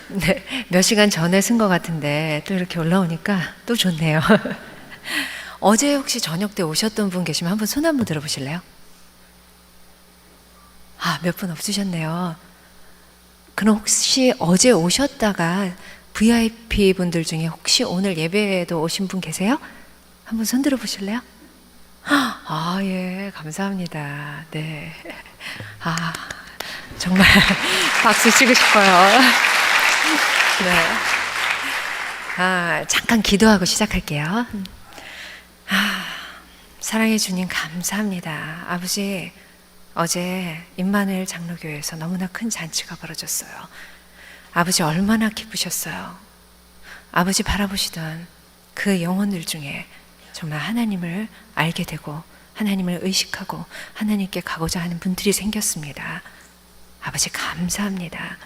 네, 몇 시간 전에 쓴 것 같은데 또 이렇게 올라오니까 또 좋네요. 어제 혹시 저녁 때 오셨던 분 계시면 한번 손 한번 들어보실래요? 아, 몇 분 없으셨네요. 그럼 혹시 어제 오셨다가 VIP 분들 중에 혹시 오늘 예배에도 오신 분 계세요? 한번 손 들어보실래요? 아, 예, 감사합니다. 네. 아, 정말 박수 치고 싶어요. 네. 아, 잠깐 기도하고 시작할게요. 사랑해 주님 감사합니다. 아버지, 어제 임마누엘 장로교회에서 너무나 큰 잔치가 벌어졌어요. 아버지 얼마나 기쁘셨어요. 아버지 바라보시던 그 영혼들 중에 정말 하나님을 알게 되고 하나님을 의식하고 하나님께 가고자 하는 분들이 생겼습니다. 아버지 감사합니다.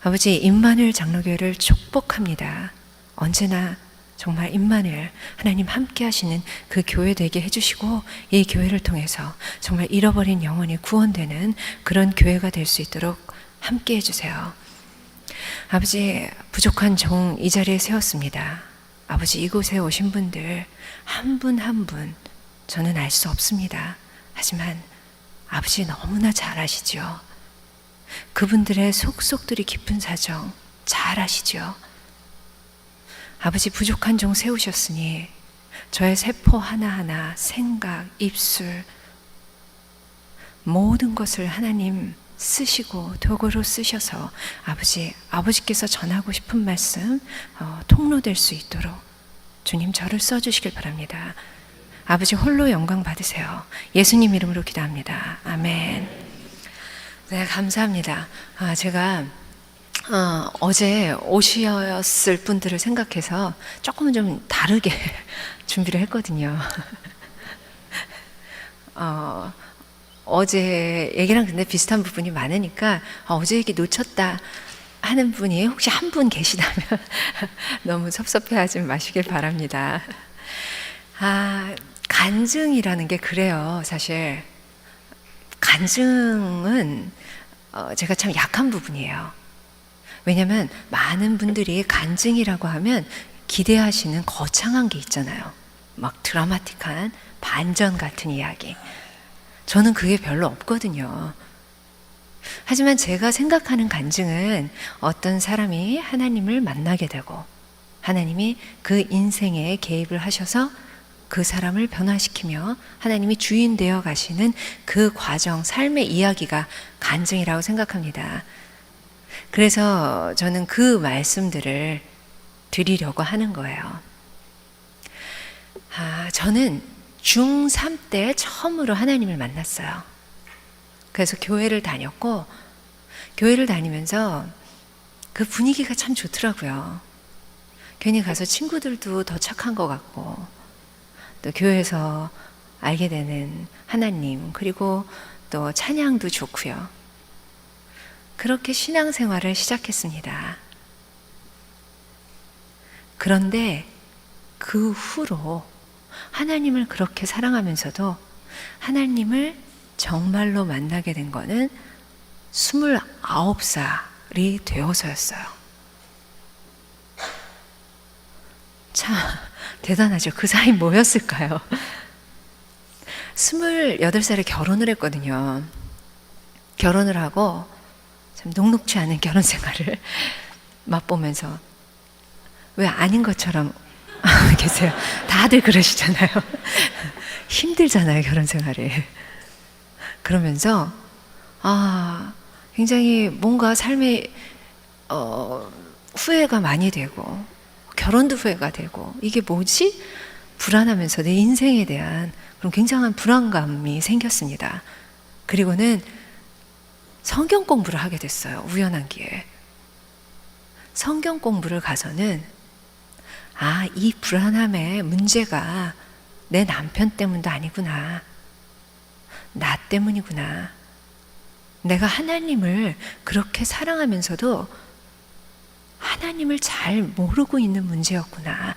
아버지 임마누엘 장로교회를 축복합니다. 언제나 정말 임마누엘 하나님 함께 하시는 그 교회 되게 해주시고 이 교회를 통해서 정말 잃어버린 영혼이 구원되는 그런 교회가 될 수 있도록 함께 해주세요. 아버지 부족한 종 이 자리에 세웠습니다. 아버지 이곳에 오신 분들 한 분 한 분 저는 알 수 없습니다. 하지만 아버지 너무나 잘 아시죠. 그분들의 속속들이 깊은 사정 잘 아시죠. 아버지 부족한 종 세우셨으니 저의 세포 하나하나 생각, 입술 모든 것을 하나님 쓰시고 도구로 쓰셔서 아버지께서 전하고 싶은 말씀 통로될 수 있도록 주님 저를 써주시길 바랍니다. 아버지 홀로 영광 받으세요. 예수님 이름으로 기도합니다. 아멘. 네, 감사합니다. 제가 어제 오셨을 분들을 생각해서 조금은 좀 다르게 준비를 했거든요. 어제 얘기랑 근데 비슷한 부분이 많으니까 어제 얘기 놓쳤다 하는 분이 혹시 한 분 계시다면 너무 섭섭해하지 마시길 바랍니다. 간증이라는 게 그래요. 사실 간증은 제가 참 약한 부분이에요. 왜냐하면 많은 분들이 간증이라고 하면 기대하시는 거창한 게 있잖아요. 막 드라마틱한 반전 같은 이야기. 저는 그게 별로 없거든요. 하지만 제가 생각하는 간증은 어떤 사람이 하나님을 만나게 되고 하나님이 그 인생에 개입을 하셔서 그 사람을 변화시키며 하나님이 주인 되어 가시는 그 과정, 삶의 이야기가 간증이라고 생각합니다. 그래서 저는 그 말씀들을 드리려고 하는 거예요. 저는 중3 때 처음으로 하나님을 만났어요. 그래서 교회를 다녔고, 교회를 다니면서 그 분위기가 참 좋더라고요. 괜히 가서 친구들도 더 착한 것 같고, 또 교회에서 알게 되는 하나님, 그리고 또 찬양도 좋고요. 그렇게 신앙생활을 시작했습니다. 그런데 그 후로 하나님을 그렇게 사랑하면서도 하나님을 정말로 만나게 된 거는 29살이 되어서였어요. 참 대단하죠. 그 사이 뭐였을까요? 28살에 결혼을 했거든요. 결혼을 하고 참 녹록치 않은 결혼 생활을 맛보면서 왜 아닌 것처럼 계세요? 다들 그러시잖아요. 힘들잖아요, 결혼 생활이. 그러면서 굉장히 뭔가 삶에 후회가 많이 되고 결혼도 후회가 되고 이게 뭐지? 불안하면서 내 인생에 대한 그런 굉장한 불안감이 생겼습니다. 그리고는 성경 공부를 하게 됐어요. 우연한 기회에. 성경 공부를 가서는 이 불안함의 문제가 내 남편 때문도 아니구나. 나 때문이구나. 내가 하나님을 그렇게 사랑하면서도 하나님을 잘 모르고 있는 문제였구나.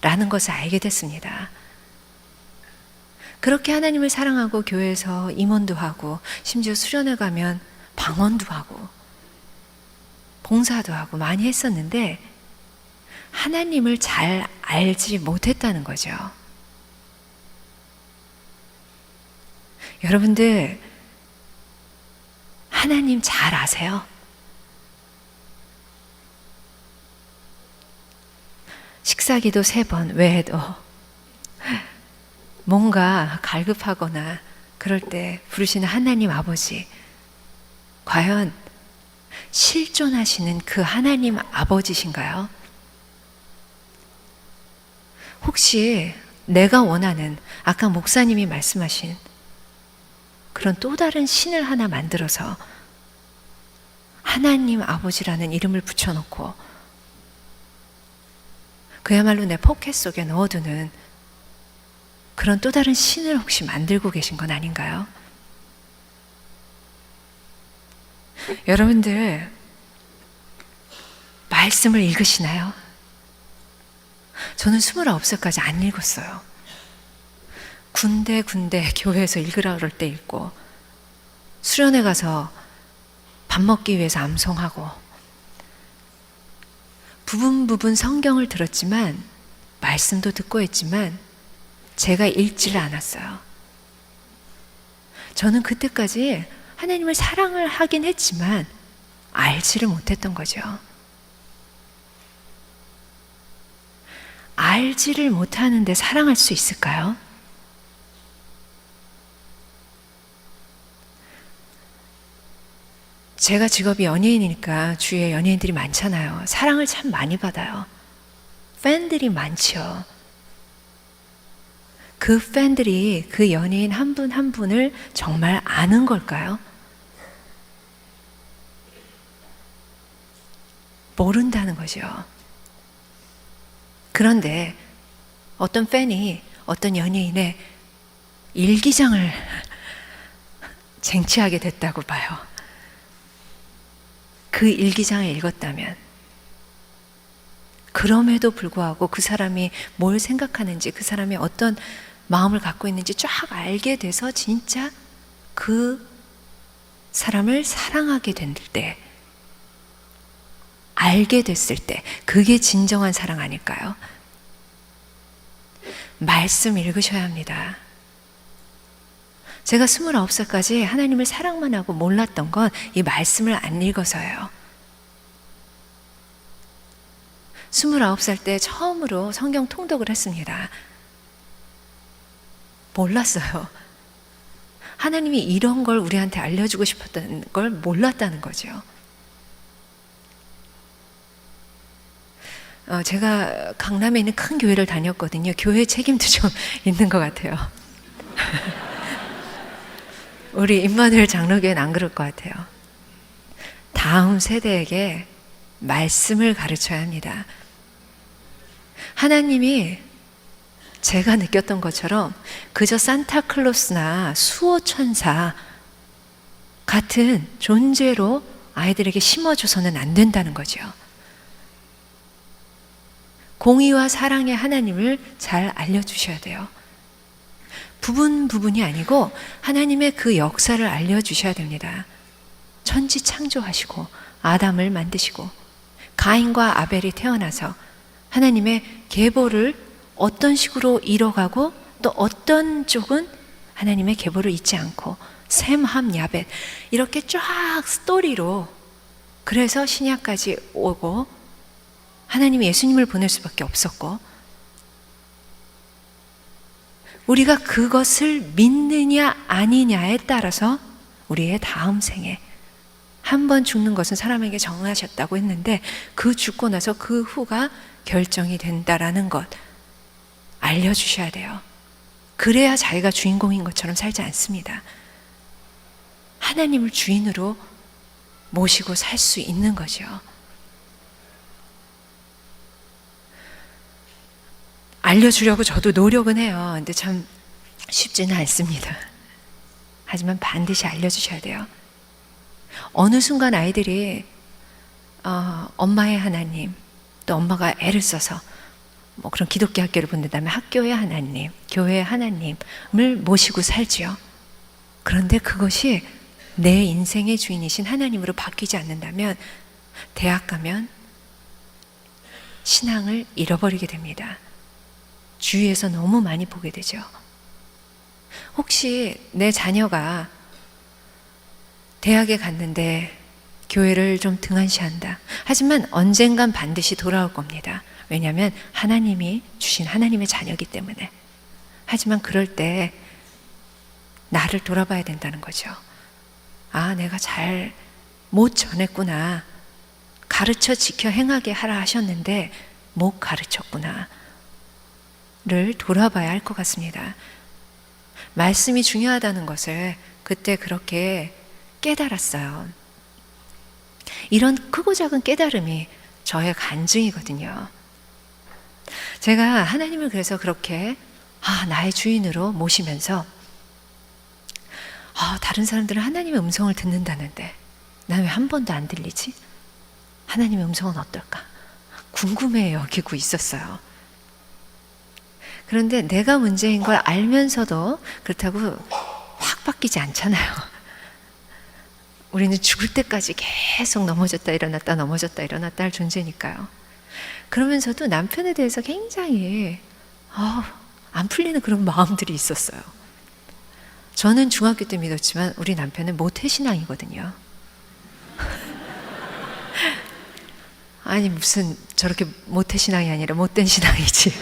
라는 것을 알게 됐습니다. 그렇게 하나님을 사랑하고 교회에서 임원도 하고 심지어 수련회 가면 방언도 하고 봉사도 하고 많이 했었는데 하나님을 잘 알지 못했다는 거죠. 여러분들 하나님 잘 아세요? 식사기도 3번 외에도 뭔가 갈급하거나 그럴 때 부르시는 하나님 아버지, 과연 실존하시는 그 하나님 아버지신가요? 혹시 내가 원하는 아까 목사님이 말씀하신 그런 또 다른 신을 하나 만들어서 하나님 아버지라는 이름을 붙여놓고 그야말로 내 포켓 속에 넣어두는 그런 또 다른 신을 혹시 만들고 계신 건 아닌가요? 여러분들 말씀을 읽으시나요? 저는 29살까지 안 읽었어요. 군데 교회에서 읽으라 그럴 때 읽고 수련회 가서 밥 먹기 위해서 암송하고 부분 성경을 들었지만 말씀도 듣고 했지만 제가 읽지를 않았어요. 저는 그때까지 하나님을 사랑을 하긴 했지만 알지를 못했던 거죠. 알지를 못하는데 사랑할 수 있을까요? 제가 직업이 연예인이니까 주위에 연예인들이 많잖아요. 사랑을 참 많이 받아요. 팬들이 많죠. 그 팬들이 그 연예인 한 분 한 분을 정말 아는 걸까요? 모른다는 거죠. 그런데 어떤 팬이 어떤 연예인의 일기장을 쟁취하게 됐다고 봐요. 그 일기장을 읽었다면 그럼에도 불구하고 그 사람이 뭘 생각하는지 그 사람이 어떤 마음을 갖고 있는지 쫙 알게 돼서 진짜 그 사람을 사랑하게 될 때, 알게 됐을 때 그게 진정한 사랑 아닐까요? 말씀 읽으셔야 합니다. 제가 29살까지 하나님을 사랑만 하고 몰랐던 건 이 말씀을 안 읽어서예요. 29살 때 처음으로 성경 통독을 했습니다. 몰랐어요. 하나님이 이런 걸 우리한테 알려주고 싶었다는 걸 몰랐다는 거죠. 제가 강남에 있는 큰 교회를 다녔거든요. 교회 책임도 좀 있는 것 같아요. 우리 임마누엘 장로교회는 안 그럴 것 같아요. 다음 세대에게 말씀을 가르쳐야 합니다. 하나님이 제가 느꼈던 것처럼 그저 산타클로스나 수호천사 같은 존재로 아이들에게 심어줘서는 안 된다는 거죠. 공의와 사랑의 하나님을 잘 알려주셔야 돼요. 부분이 아니고 하나님의 그 역사를 알려주셔야 됩니다. 천지 창조하시고 아담을 만드시고 가인과 아벨이 태어나서 하나님의 계보를 어떤 식으로 이뤄가고 또 어떤 쪽은 하나님의 계보를 잊지 않고 셈, 함, 야벳 이렇게 쫙 스토리로 그래서 신약까지 오고 하나님이 예수님을 보낼 수밖에 없었고 우리가 그것을 믿느냐 아니냐에 따라서 우리의 다음 생에 한 번 죽는 것은 사람에게 정하셨다고 했는데 그 죽고 나서 그 후가 결정이 된다라는 것 알려주셔야 돼요. 그래야 자기가 주인공인 것처럼 살지 않습니다. 하나님을 주인으로 모시고 살 수 있는 거죠. 알려주려고 저도 노력은 해요. 근데 참 쉽지는 않습니다. 하지만 반드시 알려주셔야 돼요. 어느 순간 아이들이 엄마의 하나님, 또 엄마가 애를 써서 뭐 그런 기독교 학교를 보낸다면 학교의 하나님, 교회의 하나님을 모시고 살지요. 그런데 그것이 내 인생의 주인이신 하나님으로 바뀌지 않는다면 대학 가면 신앙을 잃어버리게 됩니다. 주위에서 너무 많이 보게 되죠. 혹시 내 자녀가 대학에 갔는데 교회를 좀 등한시한다. 하지만 언젠간 반드시 돌아올 겁니다. 왜냐하면 하나님이 주신 하나님의 자녀이기 때문에. 하지만 그럴 때 나를 돌아봐야 된다는 거죠. 아, 내가 잘 못 전했구나. 가르쳐 지켜 행하게 하라 하셨는데 못 가르쳤구나. 를 돌아봐야 할 것 같습니다. 말씀이 중요하다는 것을 그때 그렇게 깨달았어요. 이런 크고 작은 깨달음이 저의 간증이거든요. 제가 하나님을 그래서 그렇게 나의 주인으로 모시면서 다른 사람들은 하나님의 음성을 듣는다는데 난 왜 한 번도 안 들리지? 하나님의 음성은 어떨까? 궁금해 여기고 있었어요. 그런데 내가 문제인 걸 알면서도 그렇다고 확 바뀌지 않잖아요. 우리는 죽을 때까지 계속 넘어졌다 일어났다 넘어졌다 일어났다 할 존재니까요. 그러면서도 남편에 대해서 굉장히 안 풀리는 그런 마음들이 있었어요. 저는 중학교 때 믿었지만 우리 남편은 모태신앙이거든요. 아니 무슨 저렇게 모태신앙이 아니라 못된 신앙이지.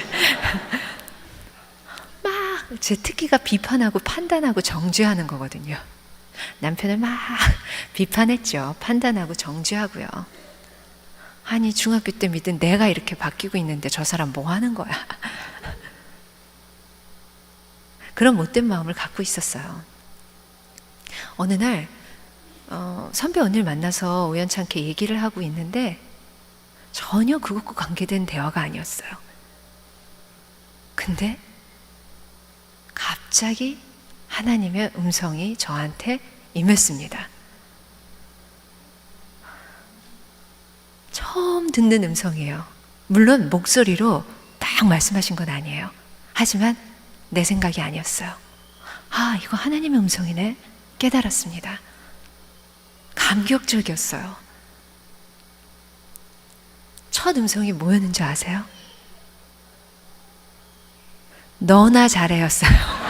막 제 특기가 비판하고 판단하고 정죄하는 거거든요. 남편을 막 비판했죠. 판단하고 정죄하고요. 아니 중학교 때 믿은 내가 이렇게 바뀌고 있는데 저 사람 뭐 하는 거야. 그런 못된 마음을 갖고 있었어요. 어느 날 선배 언니를 만나서 우연찮게 얘기를 하고 있는데 전혀 그것과 관계된 대화가 아니었어요. 근데 갑자기 하나님의 음성이 저한테 임했습니다. 처음 듣는 음성이에요. 물론 목소리로 딱 말씀하신 건 아니에요. 하지만 내 생각이 아니었어요. 이거 하나님의 음성이네. 깨달았습니다. 감격적이었어요. 첫 음성이 뭐였는지 아세요? 너나 잘해였어요.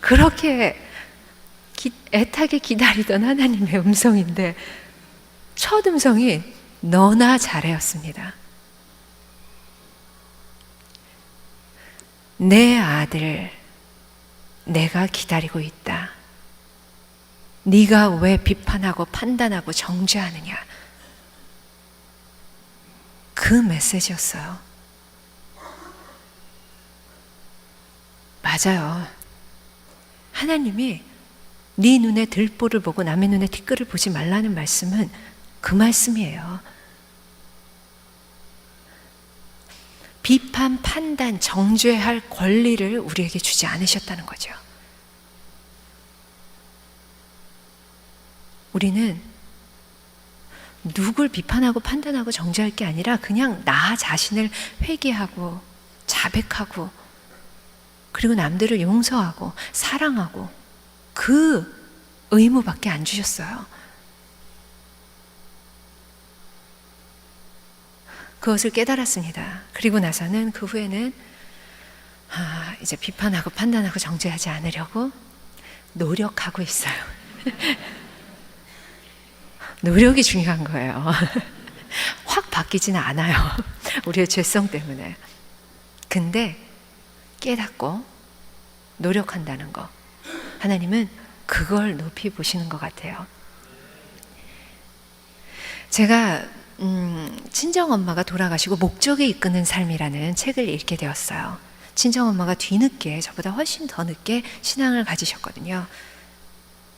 그렇게 애타게 기다리던 하나님의 음성인데 첫 음성이 너나 잘해였습니다. 내 아들, 내가 기다리고 있다. 네가 왜 비판하고 판단하고 정죄하느냐. 그 메시지였어요. 맞아요. 하나님이 네 눈에 들보를 보고 남의 눈에 티끌을 보지 말라는 말씀은 그 말씀이에요. 비판, 판단, 정죄할 권리를 우리에게 주지 않으셨다는 거죠. 우리는 누굴 비판하고 판단하고 정죄할 게 아니라 그냥 나 자신을 회개하고 자백하고 그리고 남들을 용서하고 사랑하고 그 의무밖에 안 주셨어요. 그것을 깨달았습니다. 그리고 나서는 그 후에는 이제 비판하고 판단하고 정죄하지 않으려고 노력하고 있어요. 노력이 중요한 거예요. 확 바뀌지는 않아요. 우리의 죄성 때문에. 근데 깨닫고 노력한다는 거. 하나님은 그걸 높이 보시는 것 같아요. 제가 친정엄마가 돌아가시고 목적에 이끄는 삶이라는 책을 읽게 되었어요. 친정엄마가 뒤늦게 저보다 훨씬 더 늦게 신앙을 가지셨거든요.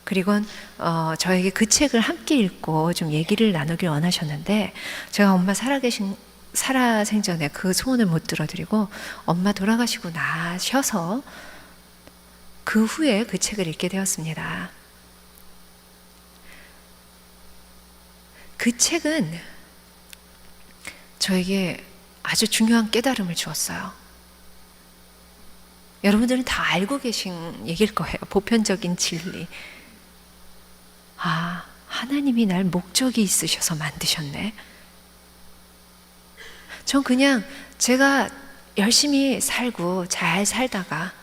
그리고 저에게 그 책을 함께 읽고 좀 얘기를 나누길 원하셨는데 제가 엄마 살아생전에 그 소원을 못 들어드리고 엄마 돌아가시고 나셔서 그 후에 그 책을 읽게 되었습니다. 그 책은 저에게 아주 중요한 깨달음을 주었어요. 여러분들은 다 알고 계신 얘기일 거예요. 보편적인 진리. 하나님이 날 목적이 있으셔서 만드셨네. 전 그냥 제가 열심히 살고 잘 살다가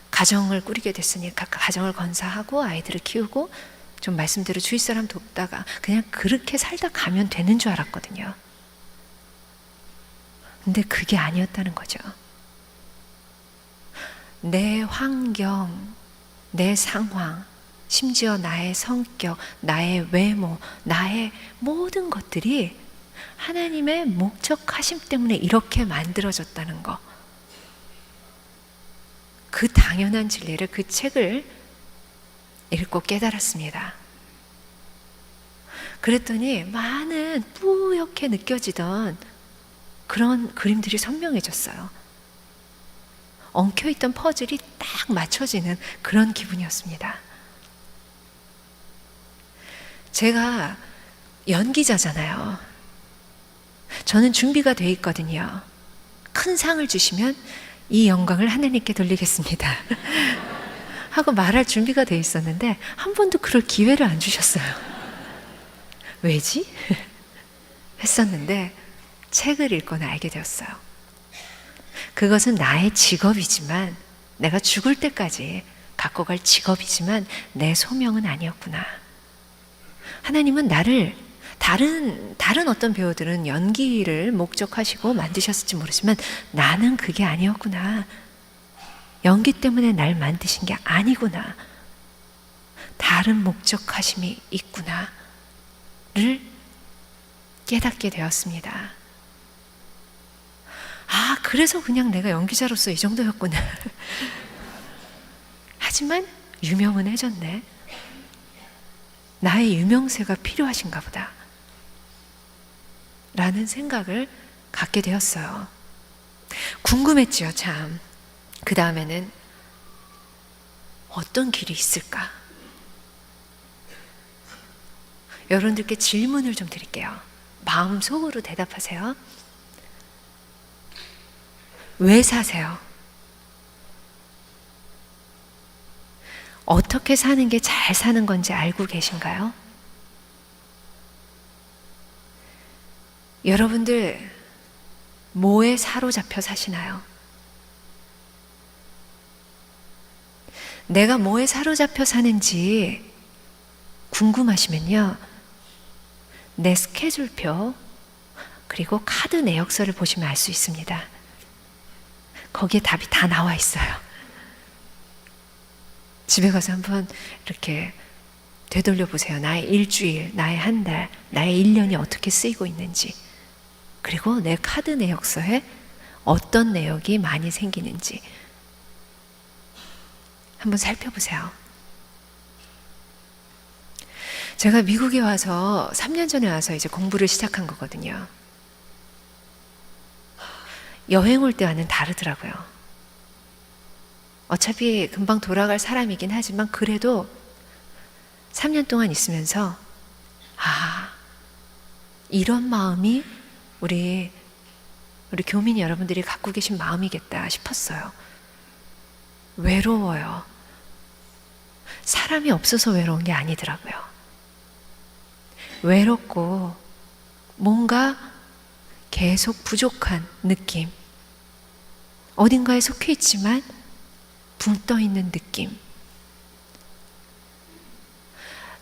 가정을 꾸리게 됐으니까 가정을 건사하고 아이들을 키우고 좀 말씀대로 주위 사람 돕다가 그냥 그렇게 살다 가면 되는 줄 알았거든요. 근데 그게 아니었다는 거죠. 내 환경, 내 상황, 심지어 나의 성격, 나의 외모, 나의 모든 것들이 하나님의 목적하심 때문에 이렇게 만들어졌다는 거. 그 당연한 진리를 그 책을 읽고 깨달았습니다. 그랬더니 많은 뿌옇게 느껴지던 그런 그림들이 선명해졌어요. 엉켜있던 퍼즐이 딱 맞춰지는 그런 기분이었습니다. 제가 연기자잖아요. 저는 준비가 돼 있거든요. 큰 상을 주시면 이 영광을 하나님께 돌리겠습니다 하고 말할 준비가 돼 있었는데 한 번도 그럴 기회를 안 주셨어요. 왜지? 했었는데 책을 읽거나 알게 되었어요. 그것은 나의 직업이지만, 내가 죽을 때까지 갖고 갈 직업이지만 내 소명은 아니었구나. 하나님은 나를 다른 어떤 배우들은 연기를 목적하시고 만드셨을지 모르지만 나는 그게 아니었구나. 연기 때문에 날 만드신 게 아니구나. 다른 목적하심이 있구나를 깨닫게 되었습니다. 아, 그래서 그냥 내가 연기자로서 이 정도였구나. 하지만 유명은 해졌네. 나의 유명세가 필요하신가 보다 라는 생각을 갖게 되었어요. 궁금했지요, 참. 그 다음에는 어떤 길이 있을까? 여러분들께 질문을 좀 드릴게요. 마음속으로 대답하세요. 왜 사세요? 어떻게 사는 게 잘 사는 건지 알고 계신가요? 여러분들 뭐에 사로잡혀 사시나요? 내가 뭐에 사로잡혀 사는지 궁금하시면요, 내 스케줄표 그리고 카드 내역서를 보시면 알 수 있습니다. 거기에 답이 다 나와 있어요. 집에 가서 한번 이렇게 되돌려 보세요. 나의 일주일, 나의 한 달, 나의 1년이 어떻게 쓰이고 있는지, 그리고 내 카드 내역서에 어떤 내역이 많이 생기는지 한번 살펴보세요. 제가 미국에 와서 3년 전에 와서 이제 공부를 시작한 거거든요. 여행 올 때와는 다르더라고요. 어차피 금방 돌아갈 사람이긴 하지만 그래도 3년 동안 있으면서 이런 마음이 우리 교민 여러분들이 갖고 계신 마음이겠다 싶었어요. 외로워요. 사람이 없어서 외로운 게 아니더라고요. 외롭고 뭔가 계속 부족한 느낌, 어딘가에 속해 있지만 붕 떠 있는 느낌,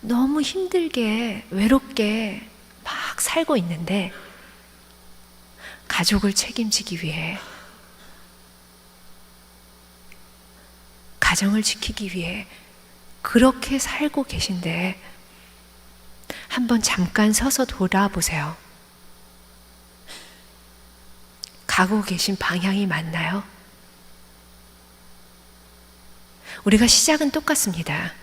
너무 힘들게 외롭게 막 살고 있는데 가족을 책임지기 위해, 가정을 지키기 위해 그렇게 살고 계신데 한번 잠깐 서서 돌아보세요. 가고 계신 방향이 맞나요? 우리가 시작은 똑같습니다.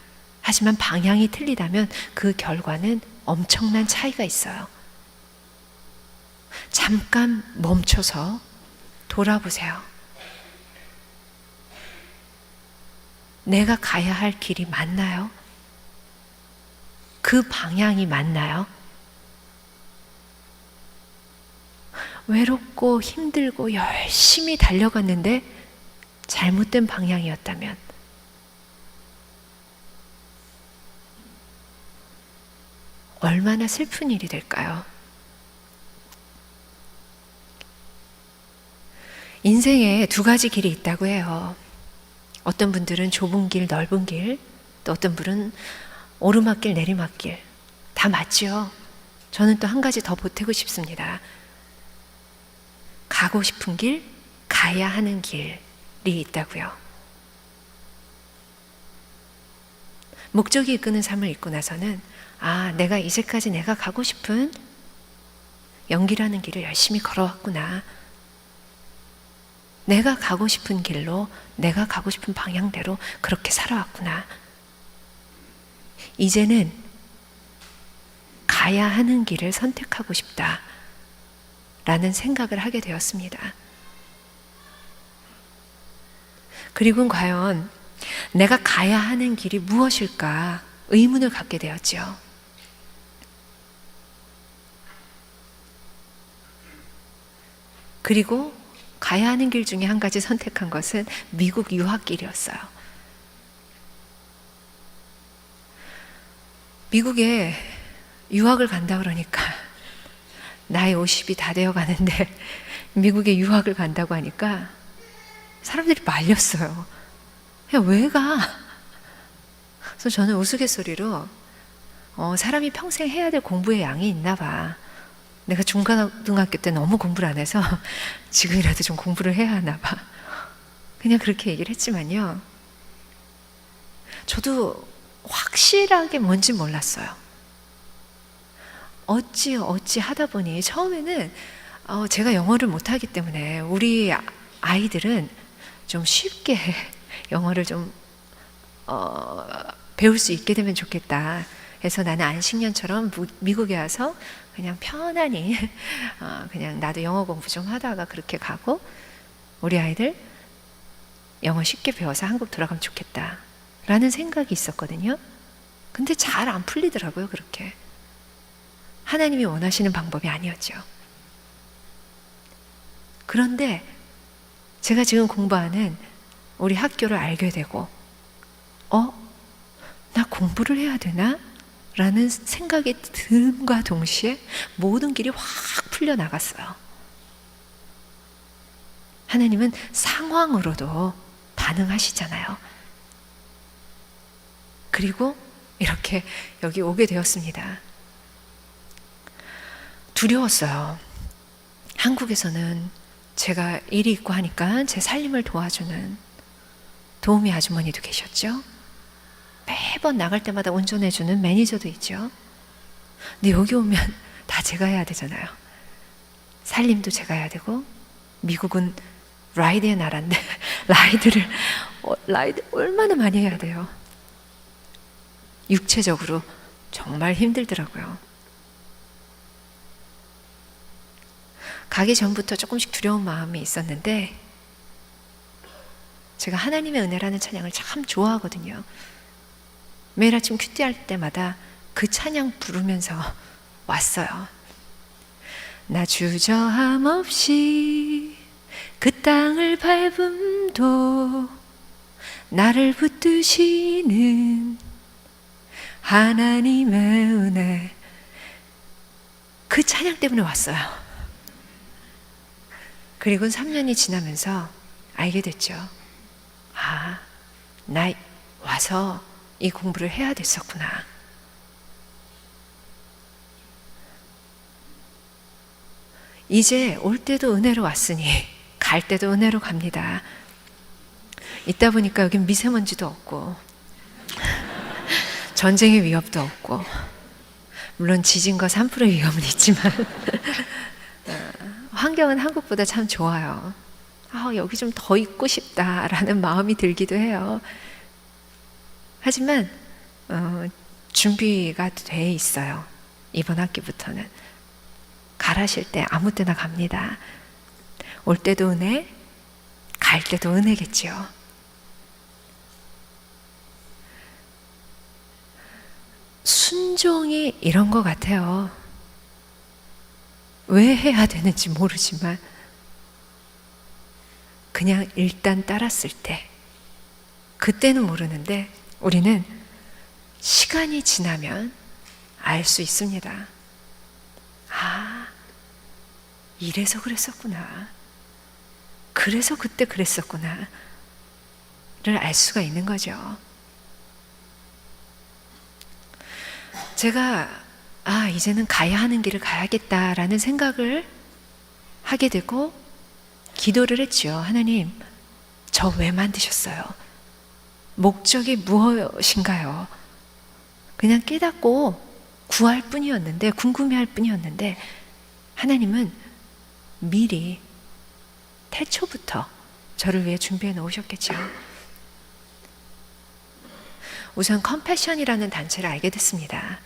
하지만 방향이 틀리다면 그 결과는 엄청난 차이가 있어요. 잠깐 멈춰서 돌아보세요. 내가 가야 할 길이 맞나요? 그 방향이 맞나요? 외롭고 힘들고 열심히 달려갔는데 잘못된 방향이었다면 얼마나 슬픈 일이 될까요? 인생에 두 가지 길이 있다고 해요. 어떤 분들은 좁은 길, 넓은 길, 또 어떤 분은 오르막길, 내리막길. 다 맞지요. 저는 또 한 가지 더 보태고 싶습니다. 가고 싶은 길, 가야 하는 길이 있다고요. 목적이 이끄는 삶을 잊고 나서는 내가 이제까지 내가 가고 싶은 연기라는 길을 열심히 걸어왔구나. 내가 가고 싶은 길로, 내가 가고 싶은 방향대로 그렇게 살아왔구나. 이제는 가야 하는 길을 선택하고 싶다 라는 생각을 하게 되었습니다. 그리고 과연 내가 가야 하는 길이 무엇일까 의문을 갖게 되었죠. 그리고 가야 하는 길 중에 한 가지 선택한 것은 미국 유학길이었어요. 미국에 유학을 간다 그러니까 나이 50이 다 되어 가는데 미국에 유학을 간다고 하니까 사람들이 말렸어요. 야, 왜 가? 그래서 저는 우스갯소리로 사람이 평생 해야 될 공부의 양이 있나 봐. 내가 중고등학교 때 너무 공부를 안 해서 지금이라도 좀 공부를 해야 하나 봐. 그냥 그렇게 얘기를 했지만요. 저도 확실하게 뭔지 몰랐어요. 어찌 하다 보니 처음에는 제가 영어를 못하기 때문에 우리 아이들은 좀 쉽게 영어를 좀 배울 수 있게 되면 좋겠다 해서 나는 안식년처럼 미국에 와서 그냥 편안히 그냥 나도 영어 공부 좀 하다가 그렇게 가고 우리 아이들 영어 쉽게 배워서 한국 돌아가면 좋겠다 라는 생각이 있었거든요. 근데 잘 안 풀리더라고요. 그렇게 하나님이 원하시는 방법이 아니었죠. 그런데 제가 지금 공부하는 우리 학교를 알게 되고 나 공부를 해야 되나? 라는 생각이 듦과 동시에 모든 길이 확 풀려나갔어요. 하나님은 상황으로도 반응하시잖아요. 그리고 이렇게 여기 오게 되었습니다. 두려웠어요. 한국에서는 제가 일이 있고 하니까 제 살림을 도와주는 도우미 아주머니도 계셨죠. 매번 나갈 때마다 운전해주는 매니저도 있죠. 근데 여기 오면 다 제가 해야 되잖아요. 살림도 제가 해야 되고 미국은 라이드의 나라인데 라이드 얼마나 많이 해야 돼요. 육체적으로 정말 힘들더라고요. 가기 전부터 조금씩 두려운 마음이 있었는데 제가 하나님의 은혜라는 찬양을 참 좋아하거든요. 매일 아침 큐티할 때마다 그 찬양 부르면서 왔어요. 나 주저함 없이 그 땅을 밟음도 나를 붙드시는 하나님의 은혜. 그 찬양 때문에 왔어요. 그리고 3년이 지나면서 알게 됐죠. 나 와서 이 공부를 해야 됐었구나. 이제 올 때도 은혜로 왔으니 갈 때도 은혜로 갑니다. 있다 보니까 여긴 미세먼지도 없고 전쟁의 위협도 없고 물론 지진과 산불의 위험은 있지만 환경은 한국보다 참 좋아요. 여기 좀 더 있고 싶다라는 마음이 들기도 해요. 하지만 준비가 돼 있어요. 이번 학기부터는 가라실 때 아무 때나 갑니다. 올 때도 은혜, 갈 때도 은혜겠지요. 순종이 이런 것 같아요. 왜 해야 되는지 모르지만 그냥 일단 따랐을 때 그때는 모르는데 우리는 시간이 지나면 알 수 있습니다. 아, 이래서 그랬었구나. 그래서 그때 그랬었구나. 를 알 수가 있는 거죠. 제가 이제는 가야 하는 길을 가야겠다라는 생각을 하게 되고 기도를 했죠. 하나님, 저 왜 만드셨어요? 목적이 무엇인가요? 그냥 깨닫고 구할 뿐이었는데, 궁금해할 뿐이었는데, 하나님은 미리 태초부터 저를 위해 준비해 놓으셨겠죠. 우선 컴패션이라는 단체를 알게 됐습니다.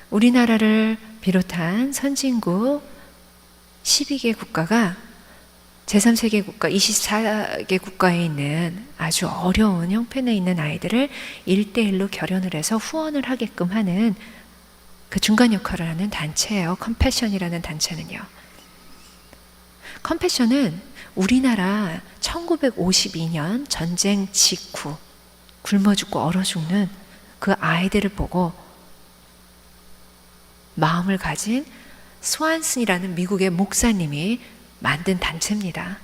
우리나라를 비롯한 선진국 12개 국가가 제3세계 국가 24개 국가에 있는 아주 어려운 형편에 있는 아이들을 1대1로 결연을 해서 후원을 하게끔 하는 그 중간 역할을 하는 단체예요. 컴패션이라는 단체는요. 컴패션은 우리나라 1952년 전쟁 직후 굶어 죽고 얼어 죽는 그 아이들을 보고 마음을 가진 스완슨이라는 미국의 목사님이 만든 단체입니다.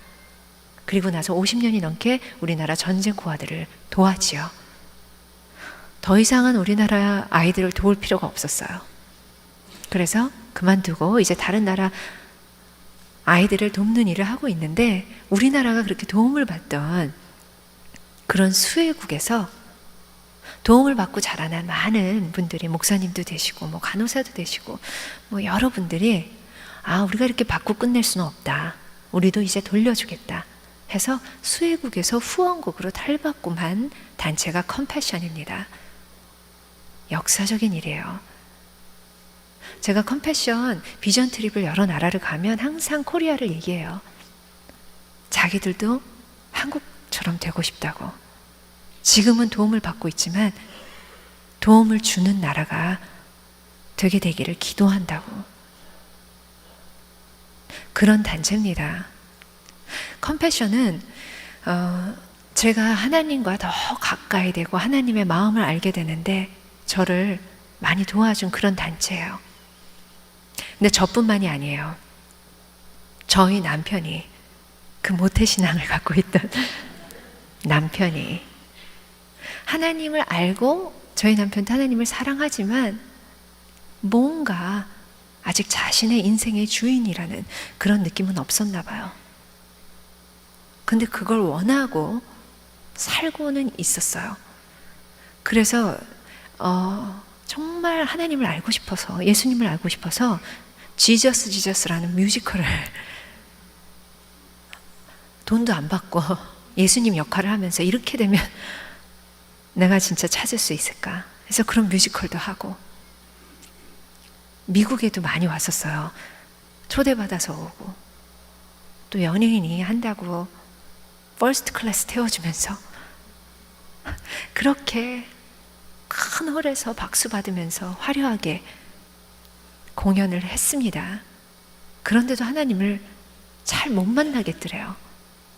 그리고 나서 50년이 넘게 우리나라 전쟁 고아들을 도왔지요. 더 이상은 우리나라 아이들을 도울 필요가 없었어요. 그래서 그만두고 이제 다른 나라 아이들을 돕는 일을 하고 있는데, 우리나라가 그렇게 도움을 받던 그런 수혜국에서 도움을 받고 자라난 많은 분들이, 목사님도 되시고 뭐 간호사도 되시고 뭐 여러분들이 우리가 이렇게 받고 끝낼 수는 없다, 우리도 이제 돌려주겠다 해서 수혜국에서 후원국으로 탈바꿈한 단체가 컴패션입니다. 역사적인 일이에요. 제가 컴패션 비전 트립을 여러 나라를 가면 항상 코리아를 얘기해요. 자기들도 한국처럼 되고 싶다고. 지금은 도움을 받고 있지만 도움을 주는 나라가 되게 되기를 기도한다고. 그런 단체입니다. 컴패션은 제가 하나님과 더 가까이 되고 하나님의 마음을 알게 되는데 저를 많이 도와준 그런 단체예요. 근데 저뿐만이 아니에요. 저희 남편이, 그 모태신앙을 갖고 있던 남편이 하나님을 알고, 저희 남편도 하나님을 사랑하지만 뭔가 아직 자신의 인생의 주인이라는 그런 느낌은 없었나 봐요. 근데 그걸 원하고 살고는 있었어요. 그래서 정말 하나님을 알고 싶어서, 예수님을 알고 싶어서 지저스라는 뮤지컬을 돈도 안 받고 예수님 역할을 하면서, 이렇게 되면 내가 진짜 찾을 수 있을까 해서 그런 뮤지컬도 하고, 미국에도 많이 왔었어요. 초대받아서 오고, 또 연예인이 한다고 퍼스트 클래스 태워주면서 그렇게 큰 홀에서 박수 받으면서 화려하게 공연을 했습니다. 그런데도 하나님을 잘 못 만나겠더래요.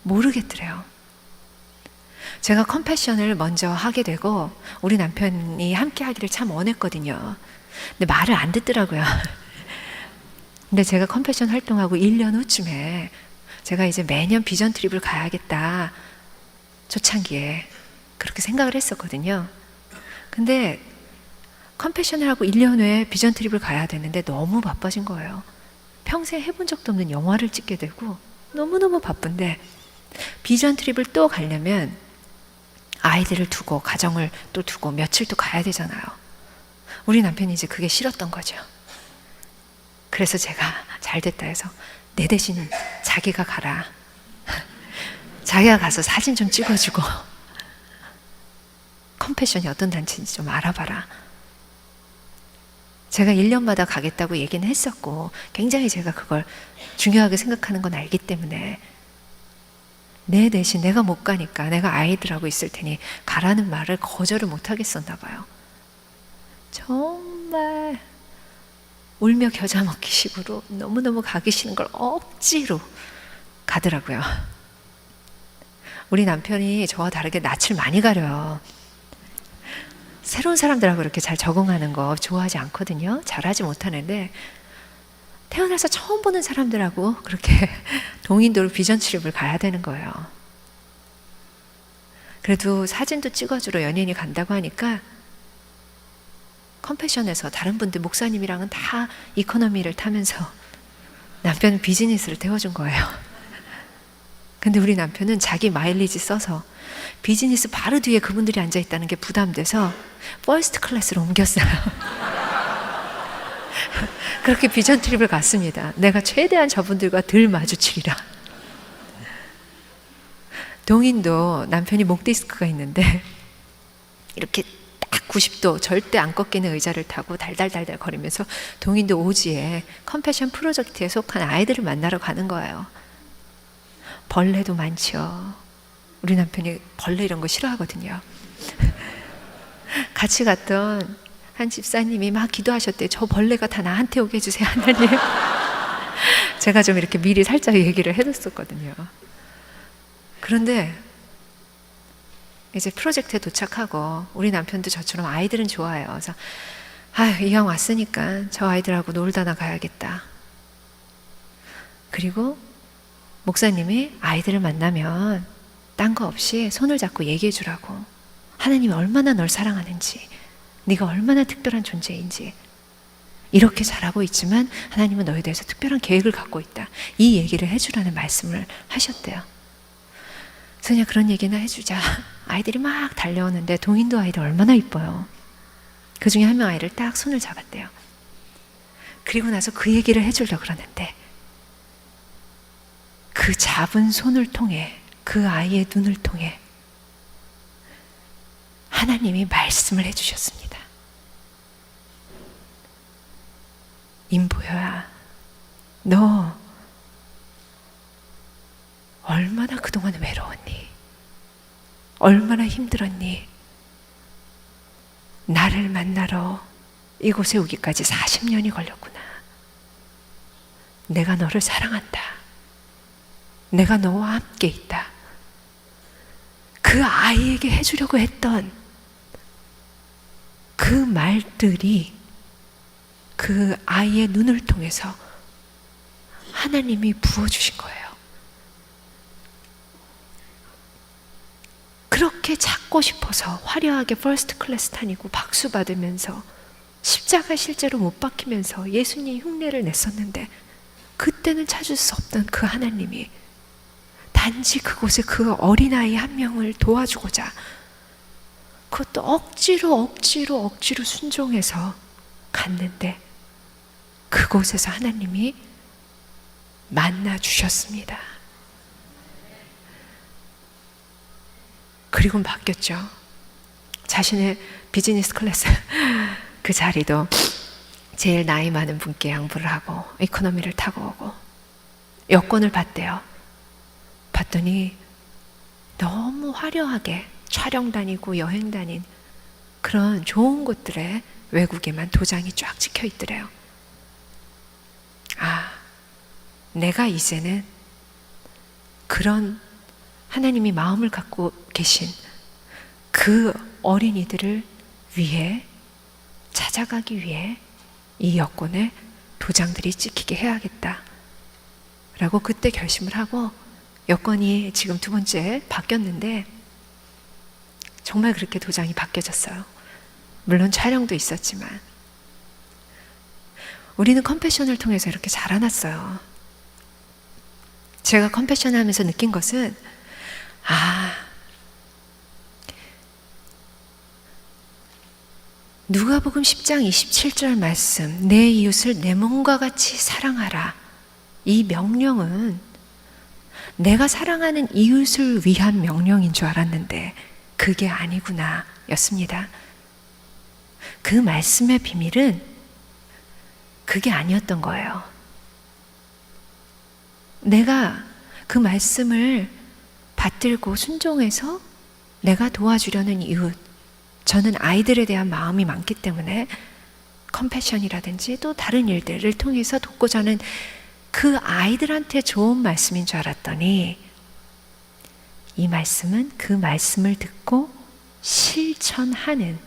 모르겠더래요. 제가 컴패션을 먼저 하게 되고 우리 남편이 함께 하기를 참 원했거든요. 근데 말을 안 듣더라고요. 근데 제가 컴패션 활동하고 1년 후쯤에 제가 이제 매년 비전 트립을 가야겠다, 초창기에 그렇게 생각을 했었거든요. 근데 컴패션을 하고 1년 후에 비전 트립을 가야 되는데 너무 바빠진 거예요. 평생 해본 적도 없는 영화를 찍게 되고 너무너무 바쁜데, 비전 트립을 또 가려면 아이들을 두고 가정을 또 두고 며칠 또 가야 되잖아요. 우리 남편이 이제 그게 싫었던 거죠. 그래서 제가 잘 됐다 해서 내 대신 자기가 가라. 자기가 가서 사진 좀 찍어주고 컴패션이 어떤 단체인지 좀 알아봐라. 제가 1년마다 가겠다고 얘기는 했었고 굉장히 제가 그걸 중요하게 생각하는 건 알기 때문에 내 대신 내가 못 가니까 내가 아이들하고 있을 테니 가라는 말을 거절을 못 하겠었나 봐요. 정말 울며 겨자 먹기 식으로 너무너무 가기 싫은 걸 억지로 가더라고요. 우리 남편이 저와 다르게 낯을 많이 가려요. 새로운 사람들하고 이렇게 잘 적응하는 거 좋아하지 않거든요. 잘하지 못하는데 태어나서 처음 보는 사람들하고 그렇게 동인도로 비전 출입을 가야 되는 거예요. 그래도 사진도 찍어주러 연예인이 간다고 하니까 컴패션에서 다른 분들 목사님이랑은 다 이코노미를 타면서 남편은 비즈니스를 태워준 거예요. 근데 우리 남편은 자기 마일리지 써서 비즈니스 바로 뒤에 그분들이 앉아있다는 게 부담돼서 퍼스트 클래스로 옮겼어요. 그렇게 비전 트립을 갔습니다. 내가 최대한 저분들과 덜 마주치리라. 동인도 남편이 목 디스크가 있는데 이렇게 딱 90도 절대 안 꺾이는 의자를 타고 달달달달 거리면서 동인도 오지에 컴패션 프로젝트에 속한 아이들을 만나러 가는 거예요. 벌레도 많죠. 우리 남편이 벌레 이런 거 싫어하거든요. 같이 갔던 한 집사님이 막 기도하셨대요. 저 벌레가 다 나한테 오게 해주세요, 하나님. 제가 좀 이렇게 미리 살짝 얘기를 해뒀었거든요. 그런데 이제 프로젝트에 도착하고 우리 남편도 저처럼 아이들은 좋아해요. 그래서 이왕 왔으니까 저 아이들하고 놀다 나가야겠다. 그리고 목사님이 아이들을 만나면 딴 거 없이 손을 잡고 얘기해 주라고. 하나님이 얼마나 널 사랑하는지, 네가 얼마나 특별한 존재인지, 이렇게 잘하고 있지만 하나님은 너에 대해서 특별한 계획을 갖고 있다. 이 얘기를 해주라는 말씀을 하셨대요. 그냥 그런 얘기나 해주자. 아이들이 막 달려오는데 동인도 아이들 얼마나 이뻐요. 그 중에 한 명 아이를 딱 손을 잡았대요. 그리고 나서 그 얘기를 해주려고 그러는데 그 잡은 손을 통해, 그 아이의 눈을 통해 하나님이 말씀을 해주셨습니다. 임보여야, 너 얼마나 그동안 외로웠니? 얼마나 힘들었니? 나를 만나러 이곳에 오기까지 40년이 걸렸구나. 내가 너를 사랑한다. 내가 너와 함께 있다. 그 아이에게 해주려고 했던 그 말들이 그 아이의 눈을 통해서 하나님이 부어주신 거예요. 그렇게 찾고 싶어서 화려하게 퍼스트 클래스 다니고 박수 받으면서 십자가 실제로 못 박히면서 예수님 흉내를 냈었는데 그때는 찾을 수 없던 그 하나님이 단지 그곳에 그 어린아이 한 명을 도와주고자 그것도 억지로 순종해서 갔는데 그곳에서 하나님이 만나 주셨습니다. 그리고는 바뀌었죠. 자신의 비즈니스 클래스 그 자리도 제일 나이 많은 분께 양보를 하고 이코노미를 타고 오고 여권을 받대요. 봤더니 너무 화려하게 촬영 다니고 여행 다닌 그런 좋은 곳들에 외국에만 도장이 쫙 찍혀 있더래요. 내가 이제는 그런 하나님이 마음을 갖고 계신 그 어린이들을 위해 찾아가기 위해 이 여권에 도장들이 찍히게 해야겠다 라고 그때 결심을 하고 여권이 지금 2번째 바뀌었는데 정말 그렇게 도장이 바뀌어졌어요. 물론 촬영도 있었지만 우리는 컴패션을 통해서 이렇게 자라났어요. 제가 컴패션 하면서 느낀 것은 누가복음 10장 27절 말씀, 내 이웃을 내 몸과 같이 사랑하라. 이 명령은 내가 사랑하는 이웃을 위한 명령인 줄 알았는데 그게 아니구나 였습니다. 그 말씀의 비밀은 그게 아니었던 거예요. 내가 그 말씀을 받들고 순종해서 내가 도와주려는 이웃, 저는 아이들에 대한 마음이 많기 때문에 컴패션이라든지 또 다른 일들을 통해서 돕고자 하는 그 아이들한테 좋은 말씀인 줄 알았더니 이 말씀은 그 말씀을 듣고 실천하는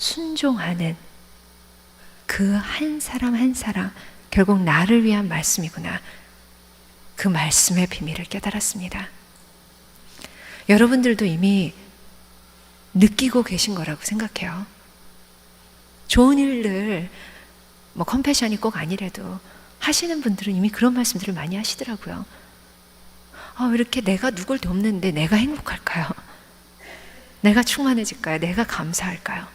순종하는 그 한 사람 한 사람, 결국 나를 위한 말씀이구나. 그 말씀의 비밀을 깨달았습니다. 여러분들도 이미 느끼고 계신 거라고 생각해요. 좋은 일들, 컴패션이 꼭 아니래도 하시는 분들은 이미 그런 말씀들을 많이 하시더라고요. 왜 이렇게 내가 누굴 돕는데 내가 행복할까요? 내가 충만해질까요? 내가 감사할까요?